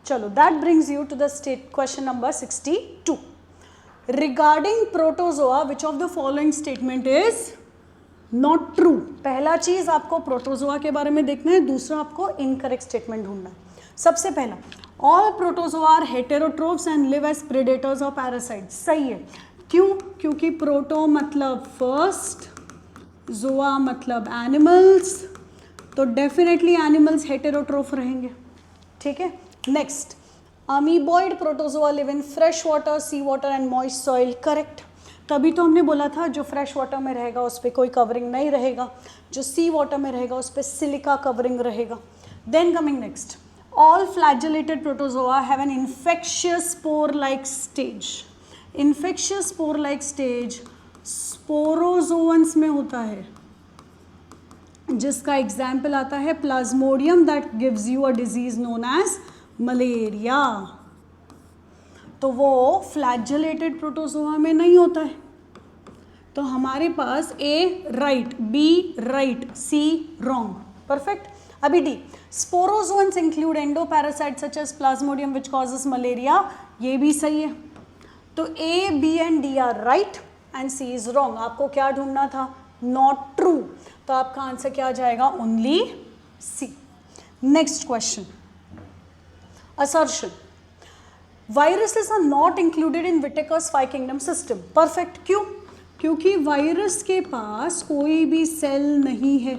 चलो, that brings you to the question number 62। Regarding protozoa which of the following statement is not true? पहला चीज आपको प्रोटोजोआ के बारे में देखना है, दूसरा आपको इनकरेक्ट स्टेटमेंट ढूंढना है। सबसे पहला, all protozoa are heterotrophs and live as predators और पैरासाइट्स। सही है। क्यों? क्योंकि प्रोटो मतलब फर्स्ट, जोआ मतलब एनिमल्स, तो डेफिनेटली एनिमल्स हेटेरोट्रोफ रहेंगे। ठीक है। Next, amoeboid protozoa live in fresh water, sea water and moist soil. Correct. तभी तो हमने बोला था जो फ्रेश वाटर में रहेगा उस पर कोई कवरिंग नहीं रहेगा, जो सी वाटर में रहेगा उस पर सिलिका कवरिंग रहेगा। Then coming next, all flagellated protozoa have an infectious spore-like stage. Infectious spore-like stage sporozoans में होता है, जिसका एग्जाम्पल आता है Plasmodium that gives you a disease known as malaria. तो वो फ्लैजेलेटेड प्रोटोजोआ में नहीं होता है। तो हमारे पास A right, B right, C wrong. Perfect. अभी D, sporozoans include endoparasite such as Plasmodium which causes malaria. ये भी सही है। तो A, B and D are right and C is wrong. आपको क्या ढूंढना था? Not true. तो आपका आंसर क्या आ जाएगा? Only C. Next question, assertion, viruses are not included in Whittaker's 5 kingdom system. Perfect. क्यों? क्योंकि वायरस के पास कोई भी सेल नहीं है।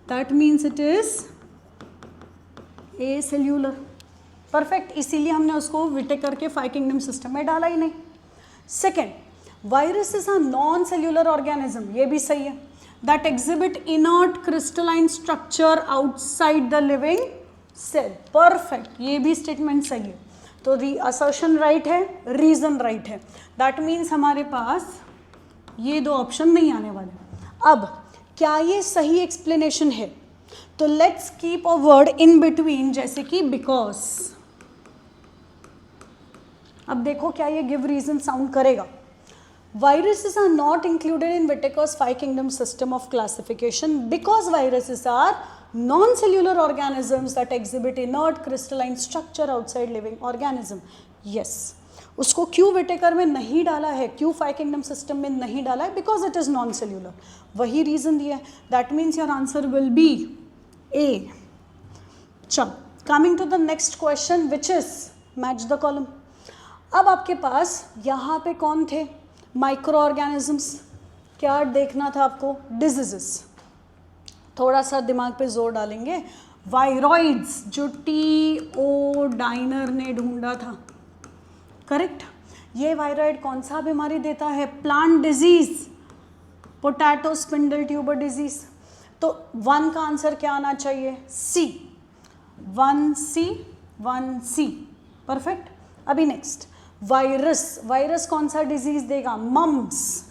That means it is a cellular. Perfect. इसीलिए हमने उसको विटेकर के 5 किंगडम सिस्टम में डाला ही नहीं। Second, viruses are non cellular organism. ये भी सही है। That exhibit inert crystalline structure outside the living cell. Perfect. ये भी स्टेटमेंट सही है। तो असर्शन राइट है, रीजन राइट है। दैट मीन्स हमारे पास ये दो ऑप्शन नहीं आने वाले। अब क्या ये सही एक्सप्लेनेशन है? तो let's keep a word in between, जैसे कि बिकॉज। अब देखो क्या ये गिव रीजन साउंड करेगा। Viruses are not included in Whittaker's 5 kingdom system of classification because viruses are non-cellular organisms that exhibit inert crystalline structure outside living organism. Yes, उसको क्यों Whittaker में नहीं डाला है, क्यों 5 kingdom system में नहीं डाला है? Because it is non-cellular. वही रीजन दिया है. That means your answer will be A. चलो, coming to the next question which is match the column. अब आपके पास यहाँ पे कौन थे? Micro organisms. क्या देखना था आपको? डिजीजेस। थोड़ा सा दिमाग पे जोर डालेंगे। वायरॉइड्स जो टी.ओ. डाइनर ने ढूंढा था, करेक्ट। ये वायरॉइड कौन सा बीमारी देता है? Plant disease, potato spindle tuber disease. तो 1 का आंसर क्या आना चाहिए? सी। 1C। परफेक्ट। अभी नेक्स्ट वायरस। वायरस कौन सा डिजीज देगा? मम्स।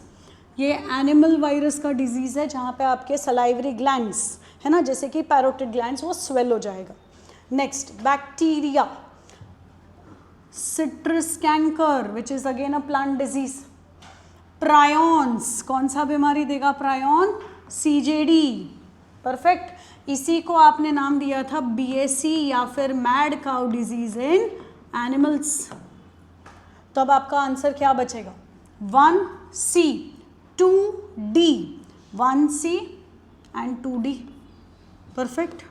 ये एनिमल वायरस का डिजीज है जहाँ पे आपके सलाइवरी ग्लैंड्स है ना, जैसे कि पैरोटिड ग्लैंड्स, वो स्वेल हो जाएगा। Next bacteria, citrus canker which is again a plant disease. Prions कौन सा बीमारी देगा? प्रायॉन CJD। परफेक्ट। इसी को आपने नाम दिया था BAC या फिर mad cow disease in animals. तो अब आपका आंसर क्या बचेगा? 1C, 2D, 1C and 2D। Perfect.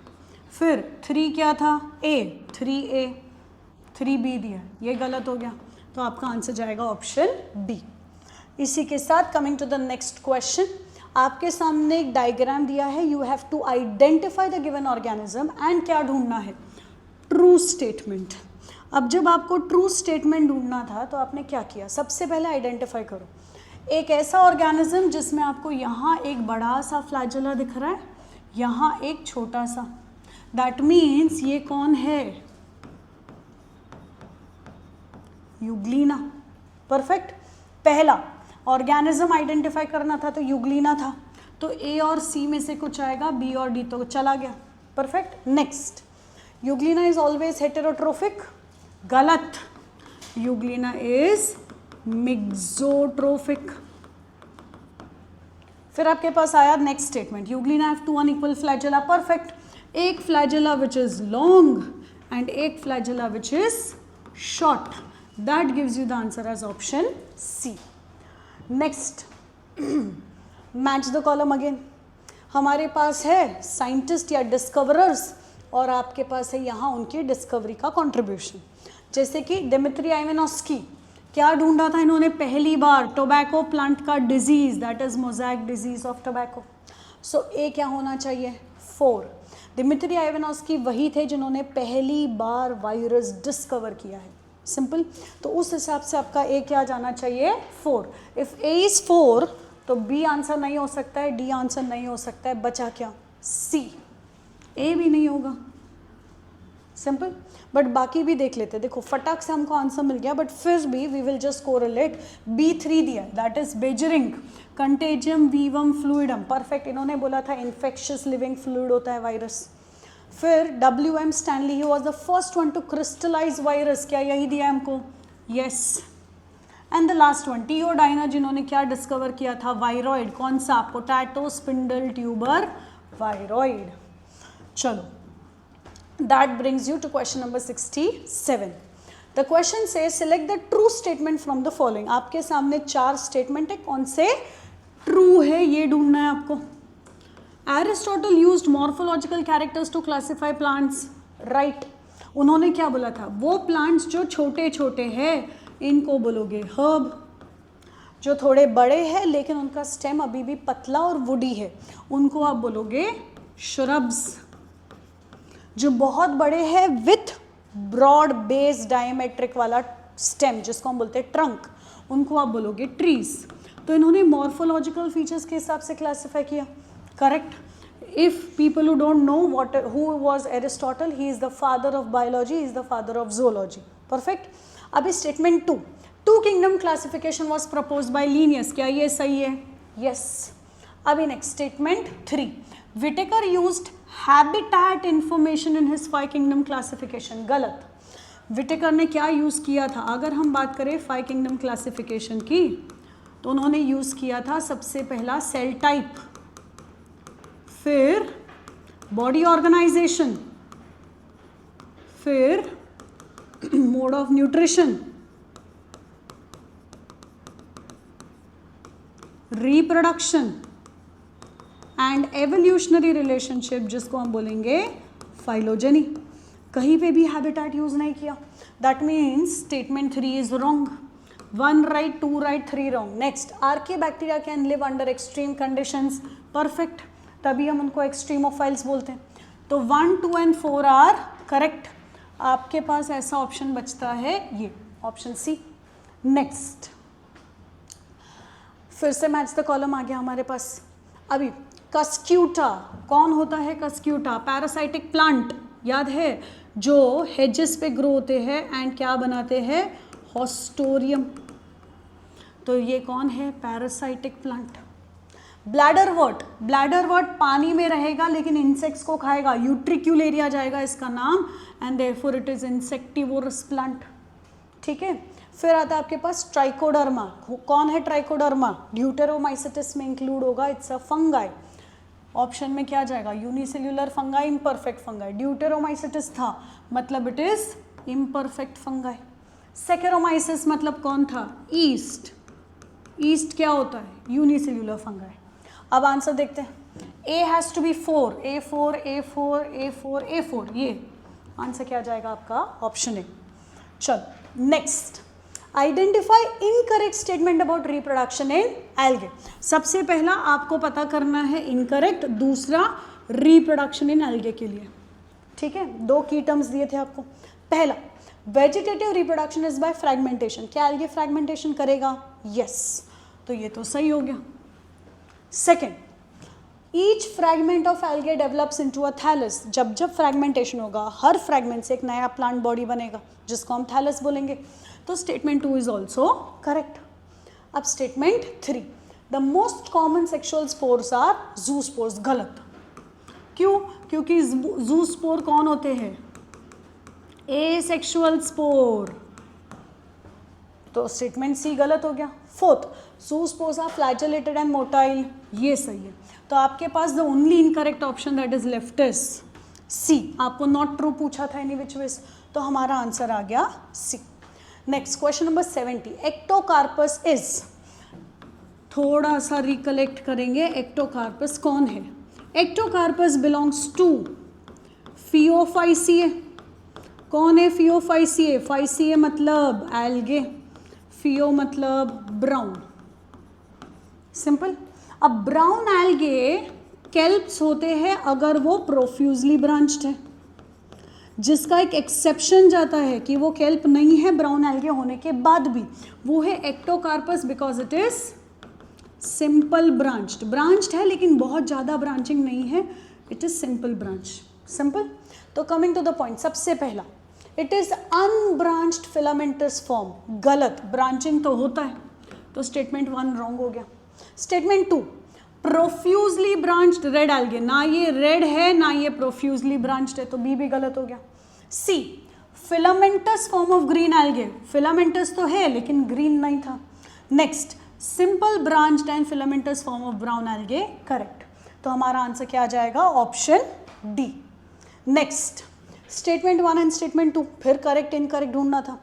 फिर 3 क्या था? A, 3A, 3B दिया, ये गलत हो गया, तो आपका आंसर जाएगा ऑप्शन B। इसी के साथ coming to the next question, आपके सामने एक डायग्राम दिया है। You have to identify the given organism and क्या ढूंढना है? True statement. अब जब आपको ट्रू स्टेटमेंट ढूंढना था तो आपने क्या किया? सबसे पहले आइडेंटिफाई करो एक ऐसा ऑर्गेनिज्म जिसमें आपको यहाँ एक बड़ा सा फ्लैजेला दिख रहा है, यहाँ एक छोटा सा। दैट मीन्स ये कौन है? यूग्लिना। परफेक्ट। पहला ऑर्गेनिज्म आइडेंटिफाई करना था तो यूग्लिना था, तो A और C में से कुछ आएगा, B और D तो चला गया। Perfect. Next, Euglena is always heterotrophic. गलत, यूग्लिना इज मिक्सोट्रोफिक। फिर आपके पास आया next statement, Euglena have 2 unequal flagella. Perfect. एक flagella which is long and एक flagella which is short. That gives you the answer as option C. Next, match the column again. हमारे पास है साइंटिस्ट या डिस्कवरर्स और आपके पास है यहाँ उनकी डिस्कवरी का कंट्रीब्यूशन। जैसे कि दिमित्री आइवानोव्स्की, क्या ढूंढा था इन्होंने पहली बार? टोबैको प्लांट का disease, that is mosaic disease of tobacco. So A क्या होना चाहिए? 4। दिमित्री आइवानोव्स्की वही थे जिन्होंने पहली बार वायरस डिस्कवर किया है। सिंपल। तो उस हिसाब से आपका ए क्या जाना चाहिए? 4। इफ ए इज 4 तो बी आंसर नहीं हो सकता है, डी आंसर नहीं हो सकता है, बचा क्या? सी। ए भी नहीं होगा। सिंपल। बट बाकी भी देख लेते हैं। देखो फटाक से हमको आंसर मिल गया, बट फिर भी we will just correlate. B3 दिया, that is Beijerinck contagium vivum fluidum. Perfect. इन्होंने बोला था इन्फेक्शियस लिविंग फ्लूइड होता है वायरस। फिर WM Stanley, he was the first one to crystallise virus. क्या यही दिया हमको? Yes. And the last one, T.O. Diener, जिन्होंने क्या डिस्कवर किया था? वायरॉइड। कौन सा? Potato spindle tuber viroid. चलो, that brings you to question number 67. The question says select the true statement from the following. आपके सामने 4 स्टेटमेंट है, कौन से ट्रू है ये ढूंढना है आपको। Aristotle used morphological characters to classify plants. Right. उन्होंने क्या बोला था? वो प्लांट्स जो छोटे छोटे हैं इनको बोलोगे हर्ब, जो थोड़े बड़े हैं लेकिन उनका स्टेम अभी भी पतला और वुडी है उनको आप बोलोगे श्रब्स, जो बहुत बड़े हैं विथ ब्रॉड बेस डायमेट्रिक वाला स्टेम जिसको हम बोलते हैं ट्रंक, उनको आप बोलोगे ट्रीज। तो इन्होंने मॉर्फोलॉजिकल फीचर्स के हिसाब से क्लासिफाई किया। Correct. If people who don't know what who was Aristotle, he is the father of biology, he is the father of zoology. Perfect. अभी statement 2, two kingdom classification was propose by Linnaeus, क्या ये सही है? यस। अभी next statement 3, Whittaker used habitat information in his 5 kingdom classification, गलत। विटेकर ने क्या यूज़ किया था? अगर हम बात करें 5 किंगडम क्लासिफिकेशन की, तो उन्होंने यूज़ किया था सबसे पहला सेल टाइप, फिर बॉडी ऑर्गेनाइजेशन, फिर mode of nutrition, reproduction and evolutionary relationship, जिसको हम बोलेंगे फाइलोजेनी। कहीं पे भी हैबिटेट यूज नहीं किया, that means statement 3 is wrong. 1 right, 2 right, 3 wrong. Next, archaea bacteria can live under extreme conditions, perfect, तभी हम उनको एक्सट्रीमोफाइल्स बोलते हैं। तो 1, 2 एंड 4 आर करेक्ट। आपके पास ऐसा ऑप्शन बचता है ये ऑप्शन सी। नेक्स्ट, फिर से मैच द कॉलम आ गया हमारे पास। अभी कस्क्यूटा, कौन होता है कस्क्यूटा? पैरासाइटिक प्लांट, याद है, जो हेजेस पे ग्रो होते हैं एंड क्या बनाते हैं? हॉस्टोरियम। तो ये कौन है? Parasitic plant. ब्लैडरवर्ट, ब्लैडरवर्ट पानी में रहेगा लेकिन इंसेक्ट्स को खाएगा, यूट्रिक्यूलेरिया जाएगा इसका नाम, and therefore it is insectivorous plant. ठीक है, फिर आता है आपके पास ट्राइकोडर्मा। कौन है ट्राइकोडर्मा? ड्यूटेरोमाइसिटिस में इंक्लूड होगा, इट्स अ फंगाई। ऑप्शन में क्या जाएगा? Unicellular fungi, imperfect fungi. Deuteromycetes था, मतलब it is imperfect fungi. Saccharomyces मतलब कौन था? ईस्ट। ईस्ट क्या होता है? Unicellular fungi. अब आंसर देखते हैं। A has to B 4, A4, A4, A4, A4, ये आंसर क्या जाएगा आपका? Option A. चलो next, identify incorrect statement about reproduction in algae. सबसे पहला आपको पता करना है इनकरेक्ट, दूसरा रिप्रोडक्शन इन एल्गे के लिए। ठीक है, 2 की टर्म्स दिए थे आपको। पहला, vegetative reproduction is by fragmentation, क्या एल्गे फ्रैगमेंटेशन करेगा? यस, तो ये तो सही हो गया। Second, each fragment of algae develops into a thallus, जब जब फ्रैगमेंटेशन होगा हर फ्रैगमेंट से एक नया प्लांट बॉडी बनेगा, जिसको हम थैलस बोलेंगे। तो स्टेटमेंट 2 इज ऑल्सो करेक्ट। अब statement 3, the most common sexual spores are zoospores, गलत। क्यों? क्योंकि जूस्पोर कौन होते हैं? एसेक्सुअल स्पोर, तो स्टेटमेंट सी गलत हो गया। Fourth, zoospores are flagellated and motile, ये सही है। तो आपके पास the only incorrect option that is left is C. आपको नॉट ट्रू पूछा था एनी विच वेज, तो हमारा आंसर आ गया C. Next, question number 70, Ectocarpus is, थोड़ा सा रिकलेक्ट करेंगे, एक्टोकार्पस कौन है? Ectocarpus belongs to Phaeophyceae. कौन है फियोफाइसिए? फाइसिए मतलब एल्गे, फियो मतलब ब्राउन, सिंपल। अब ब्राउन एल्गे केल्प्स होते हैं अगर वो प्रोफ्यूजली ब्रांच्ड है, जिसका एक एक्सेप्शन जाता है कि वो केल्प नहीं है ब्राउन एल्गे होने के बाद भी, वो है Ectocarpus, because it is simple branched. Branched है लेकिन बहुत ज़्यादा ब्रांचिंग नहीं है, it is simple branch, simple. तो कमिंग टू द पॉइंट, सबसे पहला, it is unbranched filamentous form, गलत। ब्रांचिंग तो होता है, तो स्टेटमेंट 1 रॉन्ग हो गया। Statement 2, profusely branched red algae, ना ये रेड है ना ये प्रोफ्यूजली ब्रांच्ड है, तो बी भी गलत हो गया। C, filamentous form of green algae, filamentous तो है लेकिन ग्रीन नहीं था। Next, simple branched and filamentous form of brown algae, correct. तो हमारा आंसर क्या आ जाएगा? Option D. Next, statement 1 and statement 2, फिर करेक्ट इनकरेक्ट ढूंढना था।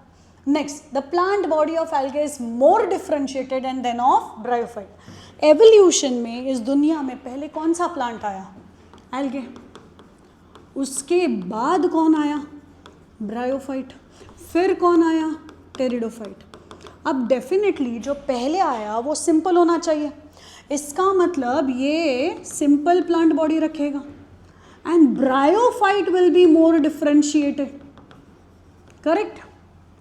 Next, the plant body of algae is more differentiated and then of bryophyte. Evolution में इस दुनिया में पहले कौन सा प्लांट आया? एल्गे। उसके बाद कौन आया? ब्रायोफाइट। फिर कौन आया? टेरिडोफाइट। अब डेफिनेटली जो पहले आया वो सिंपल होना चाहिए, इसका मतलब ये सिंपल प्लांट बॉडी रखेगा, and bryophyte will be more differentiated, correct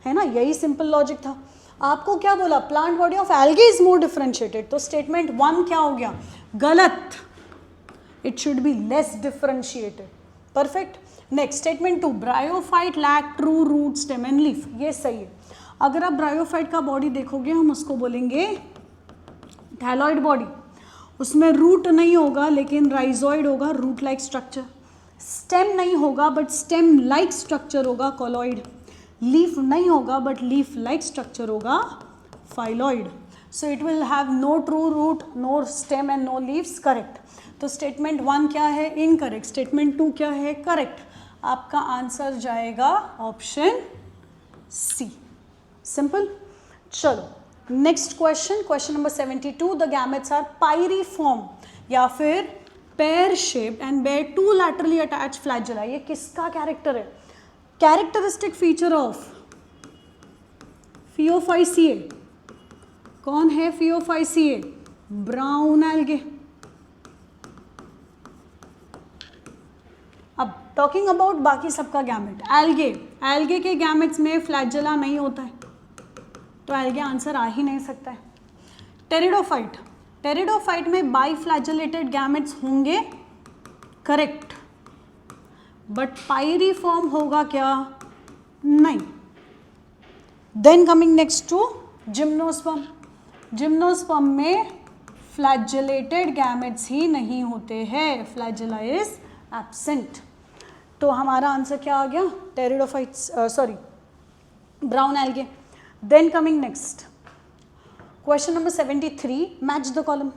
है ना? यही सिंपल लॉजिक था। आपको क्या बोला? Plant body of algae is more differentiated, तो स्टेटमेंट 1 क्या हो गया? गलत। It should be less differentiated, perfect. Next, statement 2, bryophyte lack true root stem and leaf, ये सही है। अगर आप ब्रायोफाइट का बॉडी देखोगे हम उसको बोलेंगे थैलॉइड बॉडी। उसमें रूट नहीं होगा लेकिन राइजोइड होगा, रूट लाइक स्ट्रक्चर। स्टेम नहीं होगा बट स्टेम लाइक स्ट्रक्चर होगा, कॉलॉइड। लीफ नहीं होगा बट लीफ लाइक स्ट्रक्चर होगा, phylloid. So it will have no true root, no stem and no leaves, correct. तो स्टेटमेंट 1 क्या है? इनकरेक्ट। स्टेटमेंट 2 क्या है? करेक्ट। आपका आंसर जाएगा ऑप्शन सी। सिंपल। चलो next question, question number 72। The gametes are pyriform या फिर pear shaped and bear 2 laterally attach flagella. ये किसका कैरेक्टर है? Characteristic feature of Phaeophyceae. कौन है फियोफाइसिए? Brown algae. अब टॉकिंग अबाउट बाकी सबका गैमेट, एल्गे। एल्गे के गैमेट्स में फ्लैजेला नहीं होता है, तो एल्गे आंसर आ ही नहीं सकता है। टेरिडोफाइट, टेरिडोफाइट में बाइफ्लैजेलेटेड गैमेट्स होंगे, करेक्ट। बट पायरीफॉर्म होगा क्या? नहीं। Then coming next to gymnosperm. Gymnosperm में फ्लैजेलेटेड गैमेट्स ही नहीं होते हैं, फ्लैजेला इज एब्सेंट। तो हमारा आंसर क्या आ गया? Pteridophytes, sorry brown algae. Then coming next question number 73, match the column.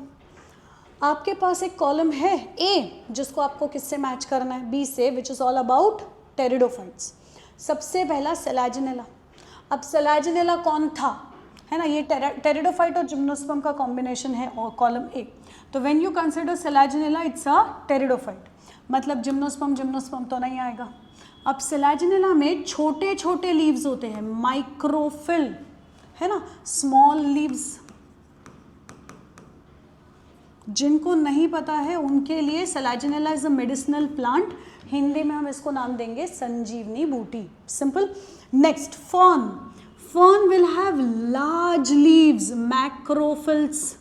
आपके पास एक कॉलम है ए जिसको आपको किससे मैच करना है? बी से, which is all about pteridophytes. सबसे पहला सेलाजिनेला। अब सेलाजिनेला कौन था? है ना, ये टेरिडोफाइट और जिम्नोस्पर्म का कॉम्बिनेशन है और कॉलम ए। तो when you consider Selaginella it's a pteridophyte, मतलब जिम्नोस्पर्म जिम्नोस्पर्म तो नहीं आएगा। अब सेलाजिनेला में छोटे छोटे लीव्स होते हैं, माइक्रोफिल, है ना, स्मॉल लीव्स। जिनको नहीं पता है उनके लिए Selaginella is a medicinal plant, Hindi में हम इसको नाम देंगे संजीवनी बूटी। Simple. Next fern. Fern will have large leaves, macrophylls.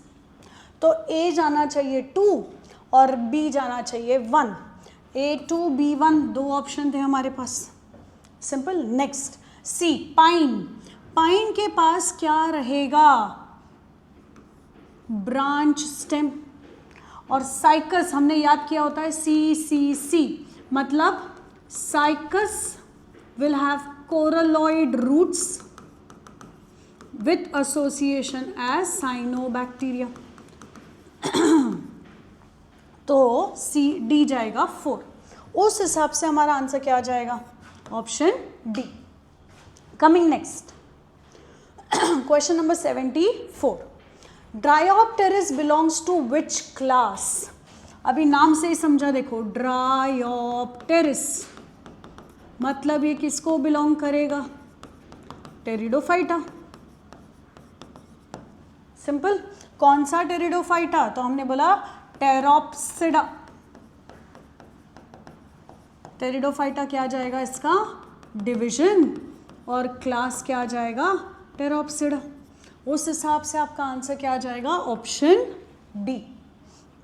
तो ए जाना चाहिए 2 और बी जाना चाहिए 1। A2 B1 दो ऑप्शन थे हमारे पास। सिंपल। नेक्स्ट सी, पाइन। पाइन के पास क्या रहेगा? Branch stem. और साइकस हमने याद किया होता है CCC, मतलब Cycas will have coralloid roots with association as cyanobacteria. तो सी डी जाएगा 4। उस हिसाब से हमारा आंसर क्या आ जाएगा? Option D. Coming next question number 74। Dryopteris belongs to which class? अभी नाम से ही समझा, देखो ड्रायोप्टेरिस मतलब ये किसको बिलोंग करेगा? टेरिडोफाइटा। सिंपल। कौन सा टेरिडोफाइटा? तो हमने बोला टेरोप्सिडा। टेरिडोफाइटा क्या जाएगा इसका? डिवीजन। और क्लास क्या जाएगा? टेरोप्सिडा। उस हिसाब से आपका आंसर क्या आ जाएगा? Option D.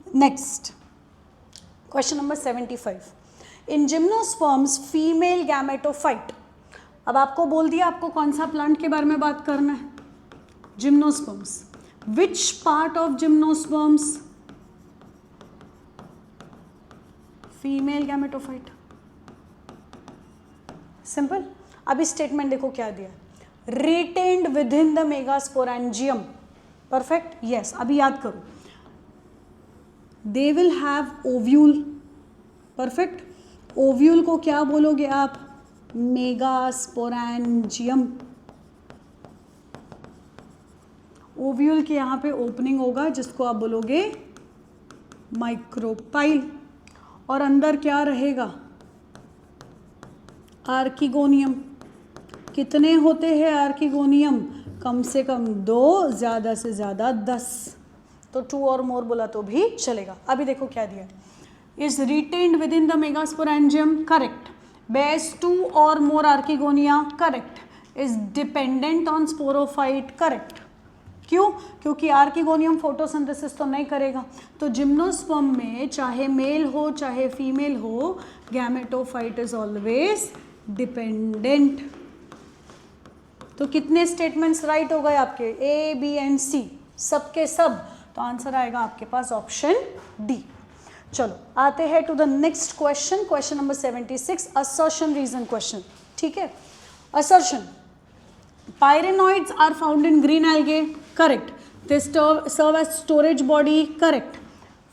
Next question number 75। इन जिम्नोस्पर्म्स फीमेल गैमेटोफाइट। अब आपको बोल दिया आपको कौन सा प्लांट के बारे में बात करना है? Gymnosperms. Which part of gymnosperms? Female gametophyte. Simple. अभी स्टेटमेंट देखो क्या दिया, retained within the megasporangium. Perfect, yes. अभी याद करो, they will have ovule. Perfect. Ovule को क्या बोलोगे आप? मेगास्पोरेंजियम। ओव्यूल के यहाँ पे ओपनिंग होगा जिसको आप बोलोगे माइक्रोपाइल। और अंदर क्या रहेगा? आर्किगोनियम। कितने होते हैं आर्किगोनियम? कम से कम 2, ज़्यादा से ज़्यादा 10। तो 2 और मोर बोला तो भी चलेगा। अभी देखो क्या दिया, is retained within the megasporangium, correct. Bears 2 और more archegonia, correct. Is dependent on sporophyte, correct. क्यों? क्योंकि आर्किगोनियम फोटोसिंथेसिस तो नहीं करेगा। तो जिम्नोस्पर्म में चाहे मेल हो चाहे फीमेल हो, गैमेटोफाइट इज ऑलवेज डिपेंडेंट। तो कितने स्टेटमेंट्स राइट हो गए आपके? ए, बी एंड सी, सब के सब। तो आंसर आएगा आपके पास ऑप्शन डी। चलो आते हैं to the next question, question number 76, assertion reason question. ठीक है, assertion, pyrenoids are found in green algae, correct. They serve as storage body, correct.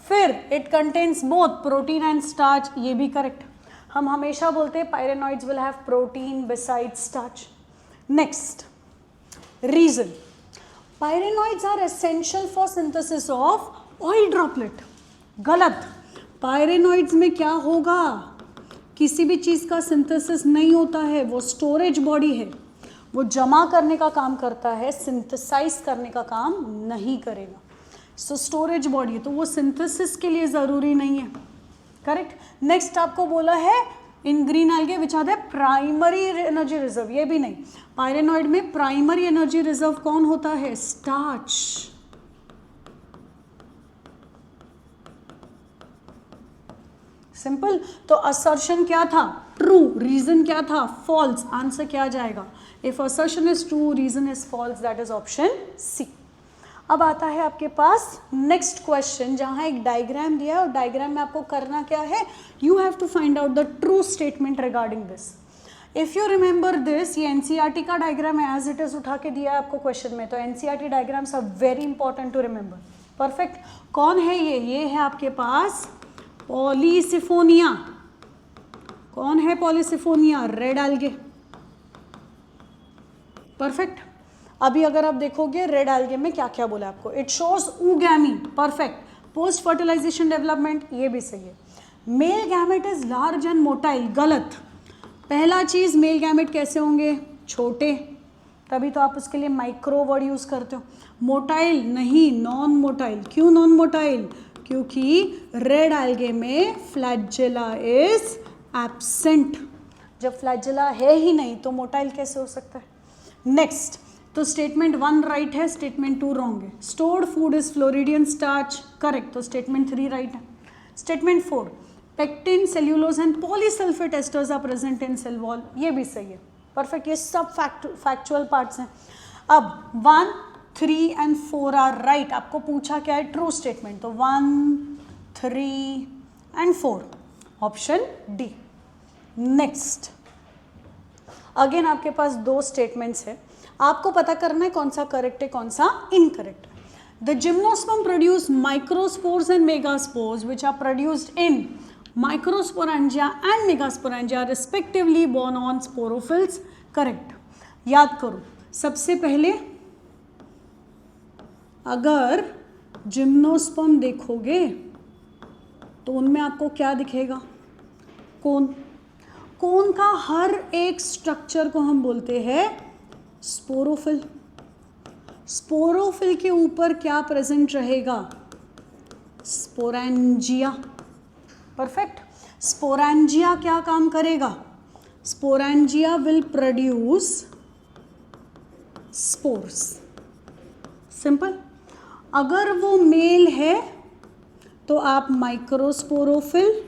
फिर it contains both protein and starch, ये भी correct. हम हमेशा बोलते हैं pyrenoids will have protein besides starch. Next, reason, pyrenoids are essential for synthesis of oil droplet. गलत, pyrenoids में क्या होगा? किसी भी चीज़ का सिंथेसिस नहीं होता है, वो स्टोरेज बॉडी है, वो जमा करने का काम करता है, सिंथेसाइज करने का काम नहीं करेगा। सो स्टोरेज बॉडी है, तो वो सिंथेसिस के लिए ज़रूरी नहीं है, करेक्ट। नेक्स्ट आपको बोला है in green algae which are the primary energy reserve, ये भी नहीं। पायरेनॉइड में प्राइमरी एनर्जी रिजर्व कौन होता है? स्टार्च। सिंपल। तो असर्शन क्या था? ट्रू। रीजन क्या था? फॉल्स। आंसर क्या जाएगा? If assertion is true, reason is false, that is option C. अब आता है आपके पास नेक्स्ट क्वेश्चन, जहां एक डायग्राम दिया है और डायग्राम में आपको करना क्या है? You have to find out the true statement regarding this. If you remember this, ये एनसीईआरटी का डायग्राम है, एज इट इज उठा के दिया है आपको क्वेश्चन में। तो NCERT diagrams are very important to remember. Perfect. कौन है ये? ये है आपके पास पॉलीसिफोनिया। कौन है पॉलीसिफोनिया? Red algae. परफेक्ट। अभी अगर आप देखोगे रेड एल्गे में क्या क्या बोला आपको? It shows oogamy. Perfect. Post fertilisation development, ये भी सही है। Male gamete is large and motile, गलत। पहला चीज, मेल गैमेट कैसे होंगे? छोटे, तभी तो आप उसके लिए माइक्रो वर्ड यूज करते हो। मोटाइल नहीं, नॉन मोटाइल। क्यों नॉन मोटाइल? क्योंकि रेड एल्गे में फ्लैजेला इज एब्सेंट। जब फ्लैजेला है ही नहीं तो मोटाइल कैसे हो सकता है? नेक्स्ट, तो स्टेटमेंट 1 राइट है, स्टेटमेंट 2 रॉन्ग है। Stored food is floridean starch, correct, तो स्टेटमेंट 3 राइट है। Statement 4, pectin, cellulose and polysulphate esters are present in cell wall, ये भी सही है। परफेक्ट। ये सब फैक्चुअल पार्ट्स हैं। अब 1, 3 एंड 4 आर राइट। आपको पूछा क्या है? True statement. तो 1, 3 and 4, option D. Next, again आपके पास 2 स्टेटमेंट्स है, आपको पता करना है कौन सा करेक्ट है कौन सा इनकरेक्ट है। The gymnosperm produce microspores and megaspores which are produced in microsporangia and megasporangia respectively borne on sporophylls, correct. याद करो, सबसे पहले अगर जिम्नोस्पर्म देखोगे तो उनमें आपको क्या दिखेगा? कोन। कोन का हर एक स्ट्रक्चर को हम बोलते हैं स्पोरोफिल। स्पोरोफिल के ऊपर क्या प्रेजेंट रहेगा? स्पोरेंजिया। परफेक्ट। स्पोरेंजिया क्या काम करेगा? Sporangia will produce spores. Simple. अगर वो मेल है तो आप माइक्रोस्पोरोफिल,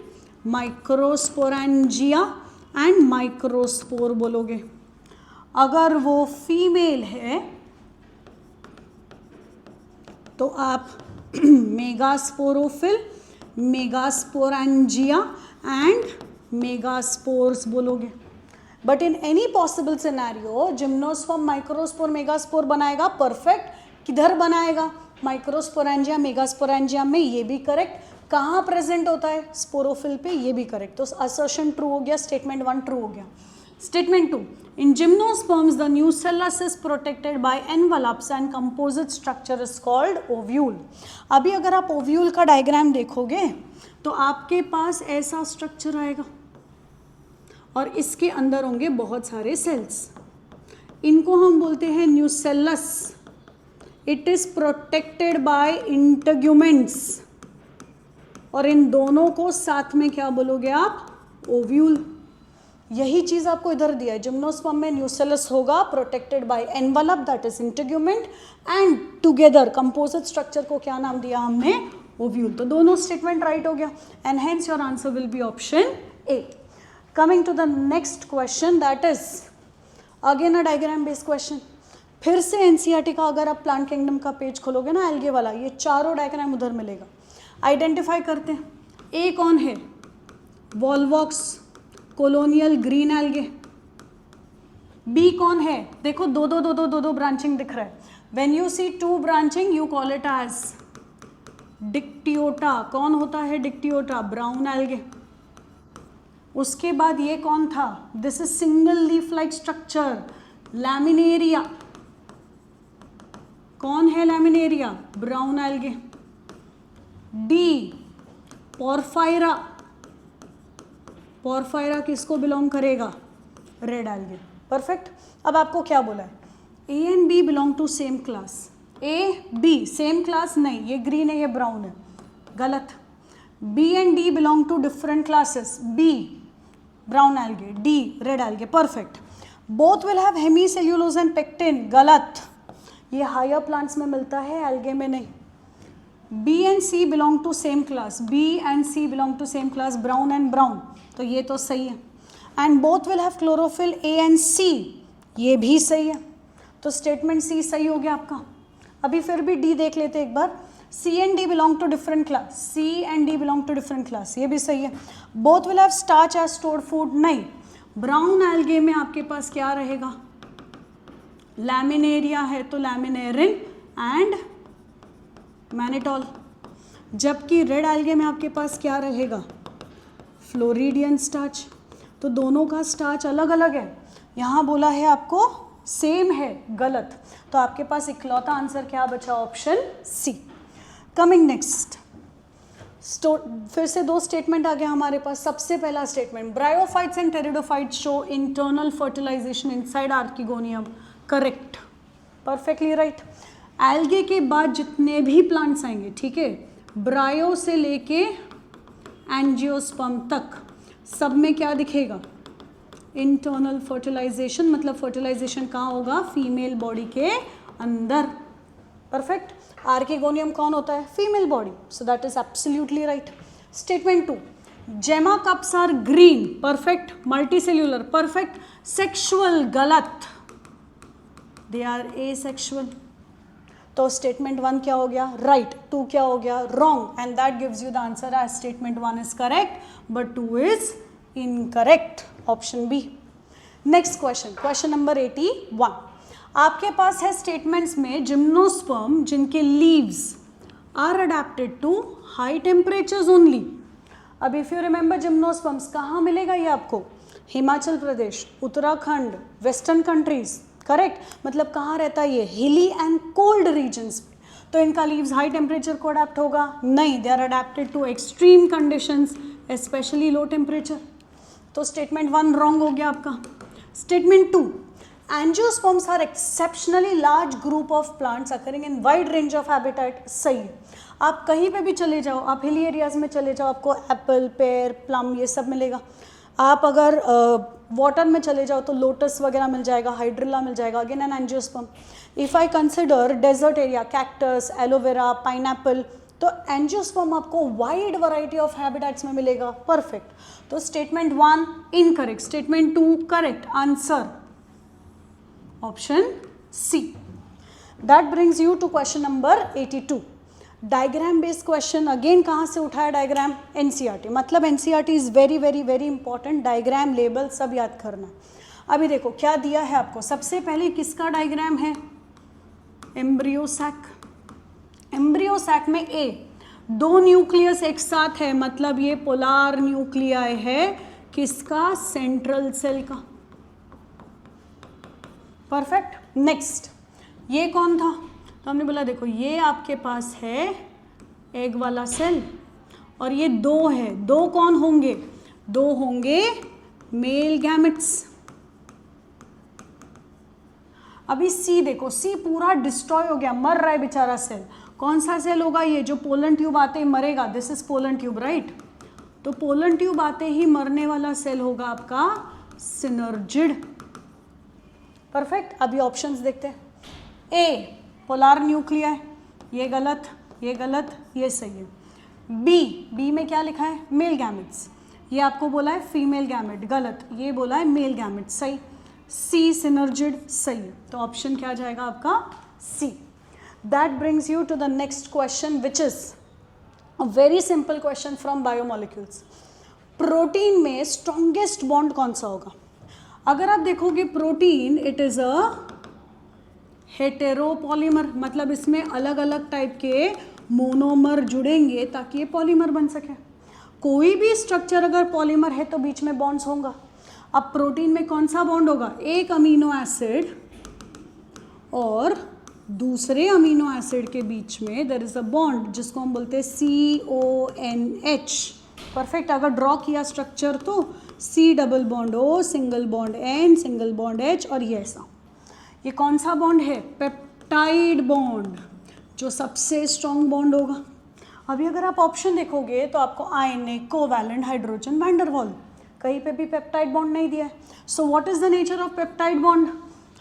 माइक्रोस्पोरेंजिया एंड माइक्रोस्पोर बोलोगे। अगर वो फीमेल है तो आप मेगास्पोरोफिल, मेगास्पोरेंजिया एंड मेगास्पोर्स बोलोगे। But in any possible scenario gymnosperm microspore megaspore बनाएगा। परफेक्ट। किधर बनाएगा? माइक्रोस्पोरेंजिया मेगास्पोरेंजिया में, ये भी करेक्ट। कहाँ प्रेजेंट होता है? स्पोरोफिल पे, ये भी करेक्ट। तो असर्शन ट्रू हो गया, स्टेटमेंट 1 ट्रू हो गया। Statement 2, in gymnosperms the nucellus is protected by envelopes and composite structure is called ovule. अभी अगर आप ओव्यूल का डायग्राम देखोगे तो आपके पास ऐसा स्ट्रक्चर आएगा और इसके अंदर होंगे बहुत सारे सेल्स। इनको हम बोलते हैं nucellus. It is protected by integuments, और इन दोनों को साथ में क्या बोलोगे आप? ओव्यूल। यही चीज आपको इधर दिया है। जिम्नोस्पर्म में न्यूसेलस होगा protected by envelope that is integument, and together composite structure को क्या नाम दिया हमने? ओव्यूल। तो दोनों स्टेटमेंट राइट हो गया, and hence your answer will be option A. Coming to the next question, that is again a diagram based question, फिर से एनसीईआरटी का अगर आप प्लांट किंगडम का पेज खोलोगे ना, एल्गे वाला, ये चारों डायग्राम उधर मिलेगा। आइडेंटिफाई करते हैं, ए कौन है, Volvox colonial green algae. B कौन है, देखो दो ब्रांचिंग दिख रहा है। When you see 2 branching you call it as Dictyota. कौन होता है डिक्टियोटा, ब्राउन एल्गे। उसके बाद ये कौन था, this is single leaf like structure, Laminaria. कौन है Laminaria, brown algae. D Porphyra, Porphyra किसको बिलोंग करेगा, रेड एल्गे। परफेक्ट। अब आपको क्या बोला है, A and B belong to same class. A B same class नहीं, ये ग्रीन है ये ब्राउन है, गलत। B and D belong to different classes, B brown algae, D red algae. Perfect. Both will have hemicellulose and pectin, गलत। ये हायर प्लांट्स में मिलता है, एल्गे में नहीं। B and C belong to same class, B and C belong to same class, brown and brown, तो ये तो सही है। And both will have chlorophyll, A and C, ये भी सही है, तो स्टेटमेंट सी सही हो गया आपका। अभी फिर भी डी देख लेते एक बार, C and D belong to different class, C and D belong to different class, ये भी सही है। Both will have starch as stored food, नहीं। ब्राउन एल्गे में आपके पास क्या रहेगा, लैमिनेरिया है तो लैमिनेरिन एंड मैनिटोल, जबकि रेड एल्गे में आपके पास क्या रहेगा, फ्लोरिडियन स्टार्च। तो दोनों का स्टार्च अलग अलग है, यहाँ बोला है आपको सेम है, गलत। तो आपके पास इकलौता आंसर क्या बचा, ऑप्शन सी। कमिंग नेक्स्ट, फिर से 2 स्टेटमेंट आ गया हमारे पास। सबसे पहला statement, bryophytes and pteridophytes show internal fertilisation inside archegonium, correct, perfectly right. Algae के बाद जितने भी प्लांट्स आएंगे, ठीक है, ब्रायो से लेके एंजियोस्पर्म तक, सब में क्या दिखेगा, इंटरनल फर्टिलाइजेशन। मतलब फर्टिलाइजेशन कहाँ होगा, फीमेल बॉडी के अंदर। परफेक्ट। आर्किगोनियम कौन होता है, female body, so that is absolutely right. Statement 2, gemma cups are green, perfect. Multicellular, perfect. Sexual, गलत, दे आर एसेक्सुअल। तो स्टेटमेंट 1 क्या हो गया, राइट, 2 क्या हो गया, wrong, and that gives you the answer as statement 1 is correct but 2 is incorrect, option B. Next question, question number 81। आपके पास है स्टेटमेंट्स में जिम्नोस्पर्म जिनके leaves are adapted to high temperatures only. अब इफ यू रिमेंबर जिम्नोस्पर्म्स कहाँ मिलेगा ये आपको, Himachal Pradesh, Uttarakhand, western countries, correct. मतलब कहाँ रहता है ये, हिली एंड कोल्ड रीजन्स में। तो इनका लीव्स हाई टेम्परेचर को अडेप्ट होगा, नहीं, they are adapted to extreme conditions, especially low temperature. तो स्टेटमेंट 1 रॉन्ग हो गया आपका। Statement 2, angiosperms are exceptionally large group of plants occurring in wide range of habitat, सही है। आप कहीं पे भी चले जाओ, आप हिली एरियाज में चले जाओ, आपको एप्पल, पेयर, प्लम ये सब मिलेगा। आप अगर वाटर में चले जाओ तो लोटस वगैरह मिल जाएगा, हाइड्रिला मिल जाएगा, again an angiosperm. If I consider desert area, cactus, aloe vera, pineapple, तो एंजियोस्पर्म आपको वाइड वैरायटी ऑफ हैबिटेट्स में मिलेगा, परफेक्ट। तो statement 1 incorrect, statement 2 correct, answer option C. That brings you to question number 82। Diagram based question, again कहाँ से उठाया डायग्राम, एनसीईआरटी। मतलब NCERT is very very very important, diagram, label सब याद करना। अभी देखो क्या दिया है आपको, सबसे पहले किसका डायग्राम है, एम्ब्रियो सैक। एम्ब्रियो सैक में ए, 2 न्यूक्लियस एक साथ है, मतलब ये पोलार न्यूक्लियाई है किसका, सेंट्रल सेल का, परफेक्ट। नेक्स्ट, ये कौन था, तो हमने बोला देखो ये आपके पास है एग वाला सेल और ये 2 है, 2 कौन होंगे, 2 होंगे मेल गैमेट्स। अभी सी देखो, सी पूरा डिस्ट्रॉय हो गया, मर रहा है बेचारा सेल। कौन सा सेल होगा ये, जो पोलन ट्यूब आते ही मरेगा, this is pollen tube, right. तो पोलन ट्यूब आते ही मरने वाला सेल होगा आपका सिनर्जिड, परफेक्ट। अभी ऑप्शंस देखते हैं, ए पोलार न्यूक्लियाई, ये गलत, ये गलत, ये सही है। बी, बी में क्या लिखा है, मेल गैमेट्स, ये आपको बोला है फीमेल गैमेट, गलत, ये बोला है मेल गैमेट, सही। सी सिनर्जिड सही है, तो ऑप्शन क्या जाएगा आपका C. That brings you to the next question which is a very simple question from biomolecules. Protein में स्ट्रॉन्गेस्ट बॉन्ड कौन सा होगा? अगर आप देखोगे protein it is a heteropolymer, मतलब इसमें अलग अलग टाइप के मोनोमर जुड़ेंगे ताकि ये पॉलीमर बन सके। कोई भी स्ट्रक्चर अगर पॉलीमर है तो बीच में बॉन्ड्स होगा। अब प्रोटीन में कौन सा बॉन्ड होगा? एक अमीनो एसिड और दूसरे अमीनो एसिड के बीच में देयर इज अ बॉन्ड जिसको हम बोलते हैं CONH। परफेक्ट। अगर ड्रॉ किया स्ट्रक्चर तो C double bond O, single bond N, single bond H और ये ऐसा। ये कौन सा बॉन्ड है? पेप्टाइड बॉन्ड, जो सबसे स्ट्रॉन्ग बॉन्ड होगा। अभी अगर आप ऑप्शन देखोगे तो आपको आयनिक, कोवैलेंट, हाइड्रोजन, वैन डर वाल, कहीं पे भी पेप्टाइड बॉन्ड नहीं दिया है। So what is the nature of peptide bond?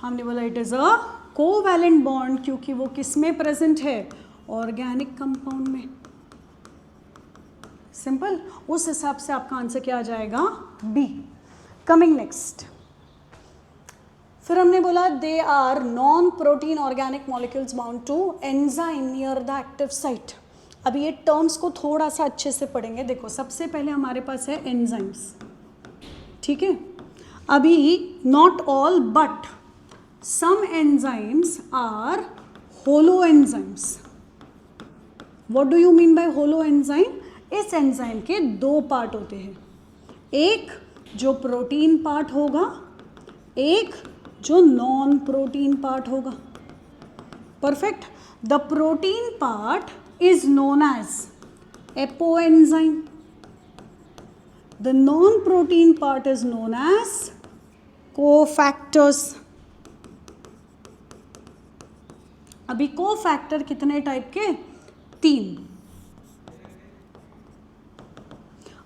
हमने बोला it is a covalent bond, क्योंकि वो किस में प्रेजेंट है? ऑर्गेनिक कंपाउंड में। सिंपल। उस हिसाब से आपका आंसर क्या आ जाएगा? बी। कमिंग नेक्स्ट, फिर हमने बोला they are non protein organic molecules bound to enzyme near the active site. अभी ये टर्म्स को थोड़ा सा अच्छे से पढ़ेंगे। देखो सबसे पहले हमारे पास है एंजाइम्स, ठीक है। अभी not all but some enzymes are holo enzymes. What do you mean by holo enzyme? इस एंजाइम के दो पार्ट होते हैं, एक जो प्रोटीन पार्ट होगा, एक जो नॉन प्रोटीन पार्ट होगा। Perfect. The protein part is known as apoenzyme. The non-protein part is known as cofactors. अभी कोफैक्टर कितने टाइप के? 3।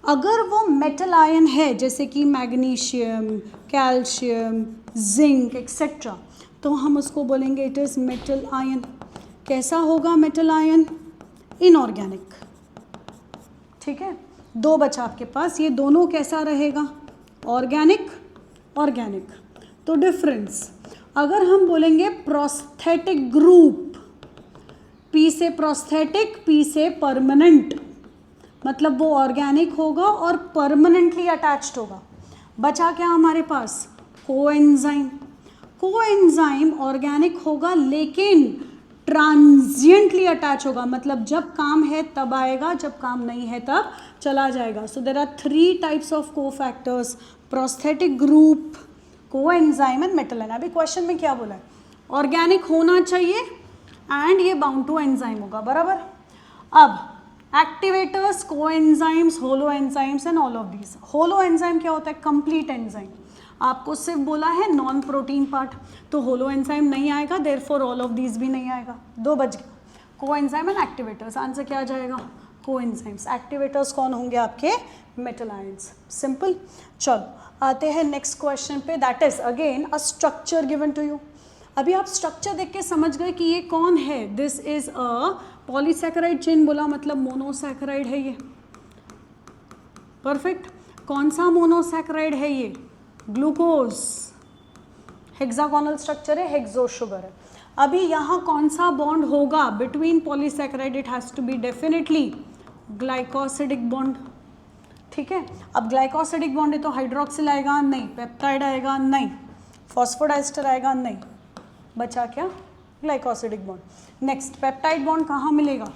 अगर वो मेटल आयन है जैसे कि मैग्नीशियम, कैल्शियम, जिंक एक्सेट्रा, तो हम उसको बोलेंगे इट इज मेटल आयन। कैसा होगा मेटल आयन? इनऑर्गेनिक। ठीक है, दो बचा आपके पास, ये दोनों कैसा रहेगा? Organic, organic. तो डिफरेंस, अगर हम बोलेंगे प्रोस्थेटिक ग्रुप, पी से प्रोस्थेटिक, पी से परमानेंट, मतलब वो ऑर्गेनिक होगा और परमानेंटली अटैच्ड होगा। बचा क्या हमारे पास? कोएंजाइम। कोएंजाइम ऑर्गेनिक होगा लेकिन ट्रांजिएंटली अटैच होगा, मतलब जब काम है तब आएगा, जब काम नहीं है तब चला जाएगा। So there are 3 types of cofactors, prosthetic group, coenzyme and metal ion. अभी क्वेश्चन में क्या बोला है? ऑर्गेनिक होना चाहिए एंड ये बाउंड टू एंजाइम होगा, बराबर। अब activators, coenzymes, holo enzymes and all of these. Holo enzyme क्या होता है? Complete enzyme. आपको सिर्फ बोला है नॉन प्रोटीन पार्ट, तो होलो एंजाइम नहीं आएगा, देयरफॉर ऑल ऑफ दीज भी नहीं आएगा। 2 बच गया, कोएंजाइम एंड एक्टिवेटर्स। आंसर क्या आ जाएगा? कोएंजाइम्स। एक्टिवेटर्स कौन होंगे? आपके मेटल आयंस। सिंपल। चलो आते हैं नेक्स्ट क्वेश्चन पे, that is again a structure given to you. अभी आप स्ट्रक्चर देख के समझ गए कि ये कौन है? This is a polysaccharide chain, बोला मतलब मोनोसैकेराइड है ये। परफेक्ट। कौन सा मोनोसैकेराइड है ये? ग्लूकोज। हेक्सागोनल स्ट्रक्चर है, हेक्सो शुगर है। अभी यहाँ कौन सा बॉन्ड होगा between polysaccharide? It has to be definitely glycosidic bond. ठीक है, अब ग्लाइकोसिडिक बॉन्ड है तो हाइड्रोक्सिल आएगा नहीं, पेप्टाइड आएगा नहीं, फॉस्फोडाइस्टर आएगा नहीं, बचा क्या? Glycosidic bond. Next, peptide bond कहाँ मिलेगा?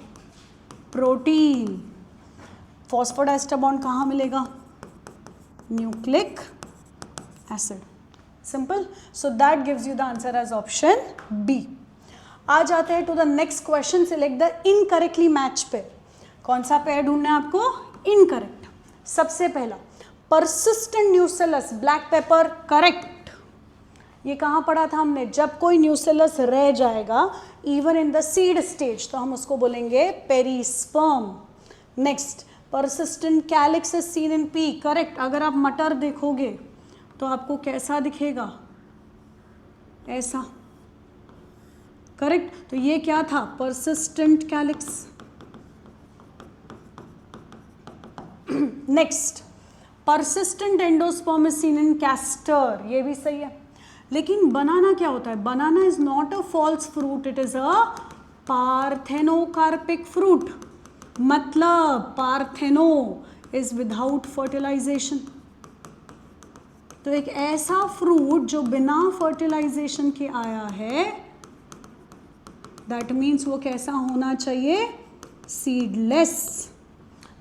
प्रोटीन। फॉस्फोडाइस्टर बॉन्ड कहाँ मिलेगा? Nucleic acid. Simple. So that gives you the answer as option B. आ जाते हैं to the next question, select the incorrectly match pair. कौन सा पेयर ढूंढना है आपको? इनकरेक्ट। सबसे पहला persistent nucellus, black pepper, correct. ये कहाँ पढ़ा था हमने? जब कोई न्यूसेलस रह जाएगा even in the seed stage तो हम उसको बोलेंगे perisperm. Next, persistent calyx is seen in P, correct. अगर आप मटर देखोगे तो आपको कैसा दिखेगा? ऐसा, करेक्ट। तो ये क्या था? Persistent calyx. Next, persistent endosperm is seen in castor, ये भी सही है। लेकिन बनाना क्या होता है? Banana is not a false fruit, it is a parthenocarpic fruit. मतलब पार्थेनो इज विदाउट फर्टिलाइजेशन. तो एक ऐसा फ्रूट जो बिना फर्टिलाइजेशन के आया है, दैट मीन्स वो कैसा होना चाहिए? सीडलेस.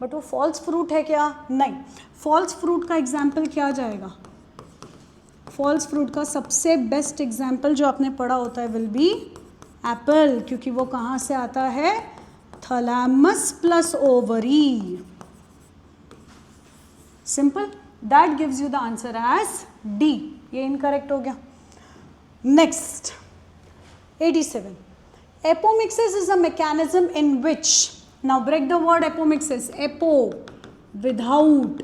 बट वो फॉल्स फ्रूट है क्या? नहीं. फॉल्स फ्रूट का एग्जाम्पल क्या जाएगा? फॉल्स फ्रूट का सबसे बेस्ट एग्जाम्पल जो आपने पढ़ा होता है विल बी एप्पल, क्योंकि वो कहाँ से आता है? Thalamus plus ovary. Simple. That gives you the answer as D. ये इनकरेक्ट हो गया. Next 87. Apomixis is a mechanism in which, now break the word apomixis. Apo without,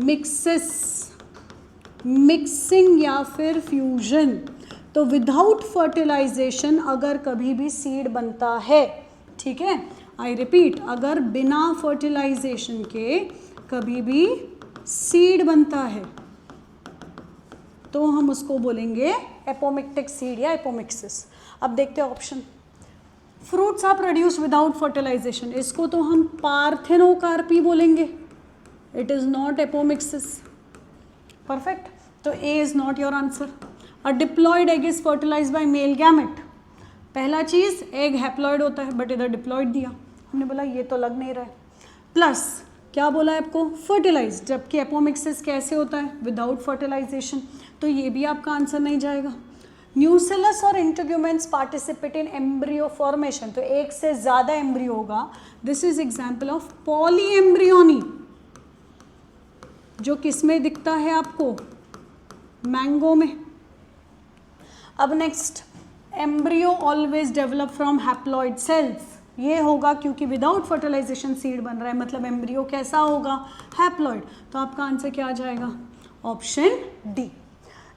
mixes mixing या फिर फ्यूजन. तो विदाउट फर्टिलाइजेशन अगर कभी भी सीड बनता है, ठीक है, आई रिपीट, अगर बिना फर्टिलाइजेशन के कभी भी सीड बनता है तो हम उसको बोलेंगे एपोमिक्टिक सीड या एपोमिक्सिस. अब देखते हैं option. Fruits are produce without fertilization, इसको तो हम पार्थेनोकार्पी बोलेंगे. It is not apomixis. Perfect. तो A is not your answer. A diploid egg is fertilized by male gamete. पहला चीज, एग हैप्लॉयड होता है, बट इधर डिप्लॉयड दिया. हमने बोला ये तो लग नहीं रहा है. प्लस क्या बोला है आपको? फर्टिलाइज्ड. जबकि एपोमिक्सिस कैसे होता है? Without fertilization. तो ये भी आपका आंसर नहीं जाएगा. न्यूसेलस और integuments participate in embryo formation. तो एक से ज्यादा एम्ब्रियो होगा. This is example of poly embryony, जो किस में दिखता है आपको? मैंगो में. अब next, embryo always develop from haploid cells. ये होगा क्योंकि विदाउट फर्टिलाइजेशन सीड बन रहा है, मतलब एम्ब्रियो कैसा होगा? हैप्लॉइड. तो आपका आंसर क्या आ जाएगा? Option D.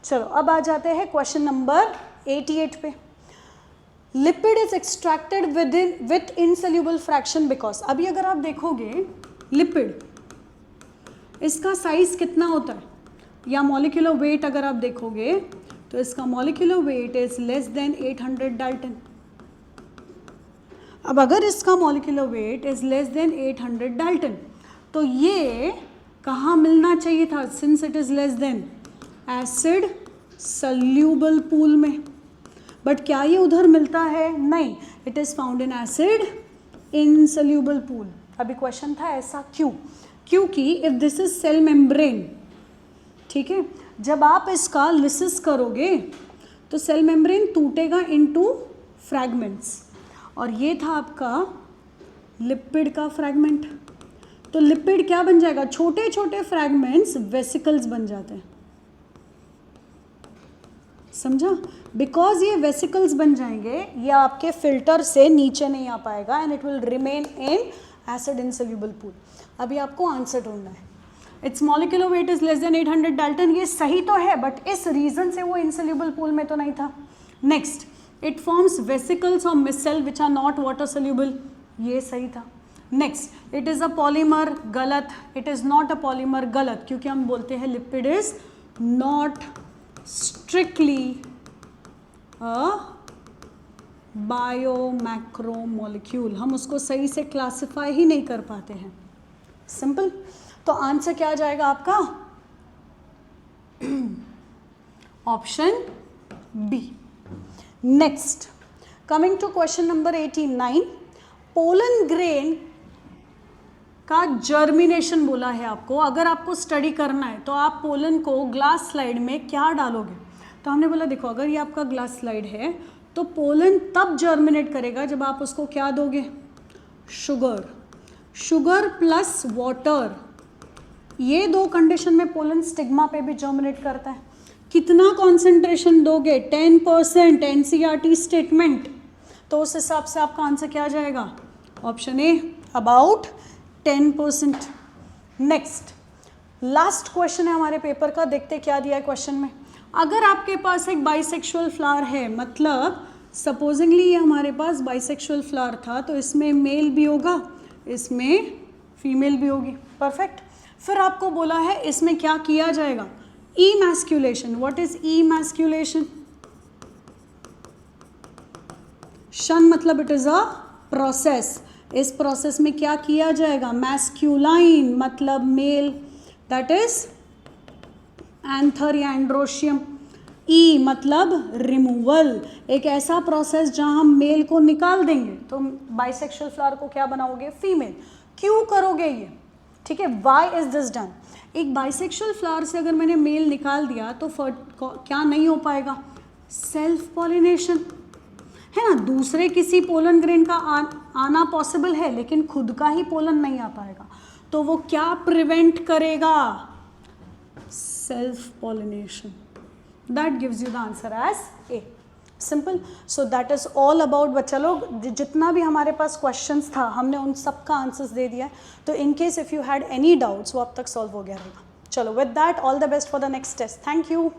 चलो अब आ जाते हैं क्वेश्चन नंबर 88 पे. Lipid is extracted with insoluble fraction because. अभी अगर आप देखोगे लिपिड, इसका साइज कितना होता है या मॉलिक्यूलर वेट अगर आप देखोगे तो इसका molecular weight is less than 800 dalton. अब अगर इसका molecular weight is less than 800 dalton, तो ये कहाँ मिलना चाहिए था? Since it is less than, acid soluble pool में. बट क्या ये उधर मिलता है? नहीं. It is found in acid insoluble pool. अभी क्वेश्चन था ऐसा क्यों? क्योंकि if this is cell membrane, ठीक है, जब आप इसका लिसिस करोगे तो सेल मेम्ब्रेन टूटेगा इनटू फ्रैगमेंट्स, और ये था आपका लिपिड का फ्रैगमेंट. तो लिपिड क्या बन जाएगा? छोटे छोटे फ्रैगमेंट्स वेसिकल्स बन जाते हैं. समझा? बिकॉज ये वेसिकल्स बन जाएंगे, ये आपके फिल्टर से नीचे नहीं आ पाएगा and it will remain in acid insoluble pool. अभी आपको आंसर ढूंढना है. It's molecular weight is less than 800 Dalton. ये सही तो है, बट इस रीजन से वो इनसोल्यूबल पूल में तो नहीं था. Next, it forms vesicles of micelle which are not water soluble. ये सही था. Next, it is a polymer. गलत. It is not a polymer. गलत, क्योंकि हम बोलते हैं lipid is not strictly a biomacromolecule. हम उसको सही से क्लासिफाई ही नहीं कर पाते हैं. सिंपल. तो आंसर क्या आ जाएगा आपका? Option B. Next, coming to question number 89. Pollen grain का जर्मिनेशन बोला है आपको. अगर आपको स्टडी करना है तो आप पोलन को ग्लास स्लाइड में क्या डालोगे? तो हमने बोला देखो, अगर ये आपका ग्लास स्लाइड है तो पोलन तब जर्मिनेट करेगा जब आप उसको क्या दोगे? शुगर. शुगर प्लस वाटर, ये दो कंडीशन में पोलन स्टिग्मा पे भी जर्मिनेट करता है. कितना कॉन्सेंट्रेशन दोगे? 10%. NCERT statement. तो उस हिसाब से आपका आंसर क्या आ जाएगा? Option A, about 10%. Next, last question है हमारे पेपर का. देखते क्या दिया है क्वेश्चन में. अगर आपके पास एक बाइसेक्सुअल फ्लावर है, मतलब सपोजिंगली ये हमारे पास बाइसेक्सुअल फ्लावर था, तो इसमें मेल भी होगा, इसमें फीमेल भी होगी. परफेक्ट. फिर आपको बोला है इसमें क्या किया जाएगा? emasculation. What is emasculation? शन मतलब इट इज अ प्रोसेस. इस प्रोसेस में क्या किया जाएगा? मैस्क्यूलाइन मतलब मेल, दैट इज एंथर या एंड्रोशियम. ई मतलब रिमूवल, एक ऐसा प्रोसेस जहां हम मेल को निकाल देंगे. तो बाइसेक्सुअल फ्लावर को क्या बनाओगे? फीमेल. क्यों करोगे ये? ठीक है, वाई इज दिस डन? एक बाइसेक्सुअल फ्लावर से अगर मैंने मेल निकाल दिया तो क्या नहीं हो पाएगा? सेल्फ पॉलिनेशन, है ना. दूसरे किसी पोलन ग्रेन का आना पॉसिबल है, लेकिन खुद का ही पोलन नहीं आ पाएगा. तो वो क्या प्रिवेंट करेगा? Self pollination. That gives you the answer as A. Simple. So that is all about. बच्चा लोग जितना भी हमारे पास क्वेश्चंस था हमने उन सब का आंसर्स दे दिया है. तो in case if you had any doubts वो अब तक सॉल्व हो गया रहेगा. चलो, with that all the best for the next test. Thank you.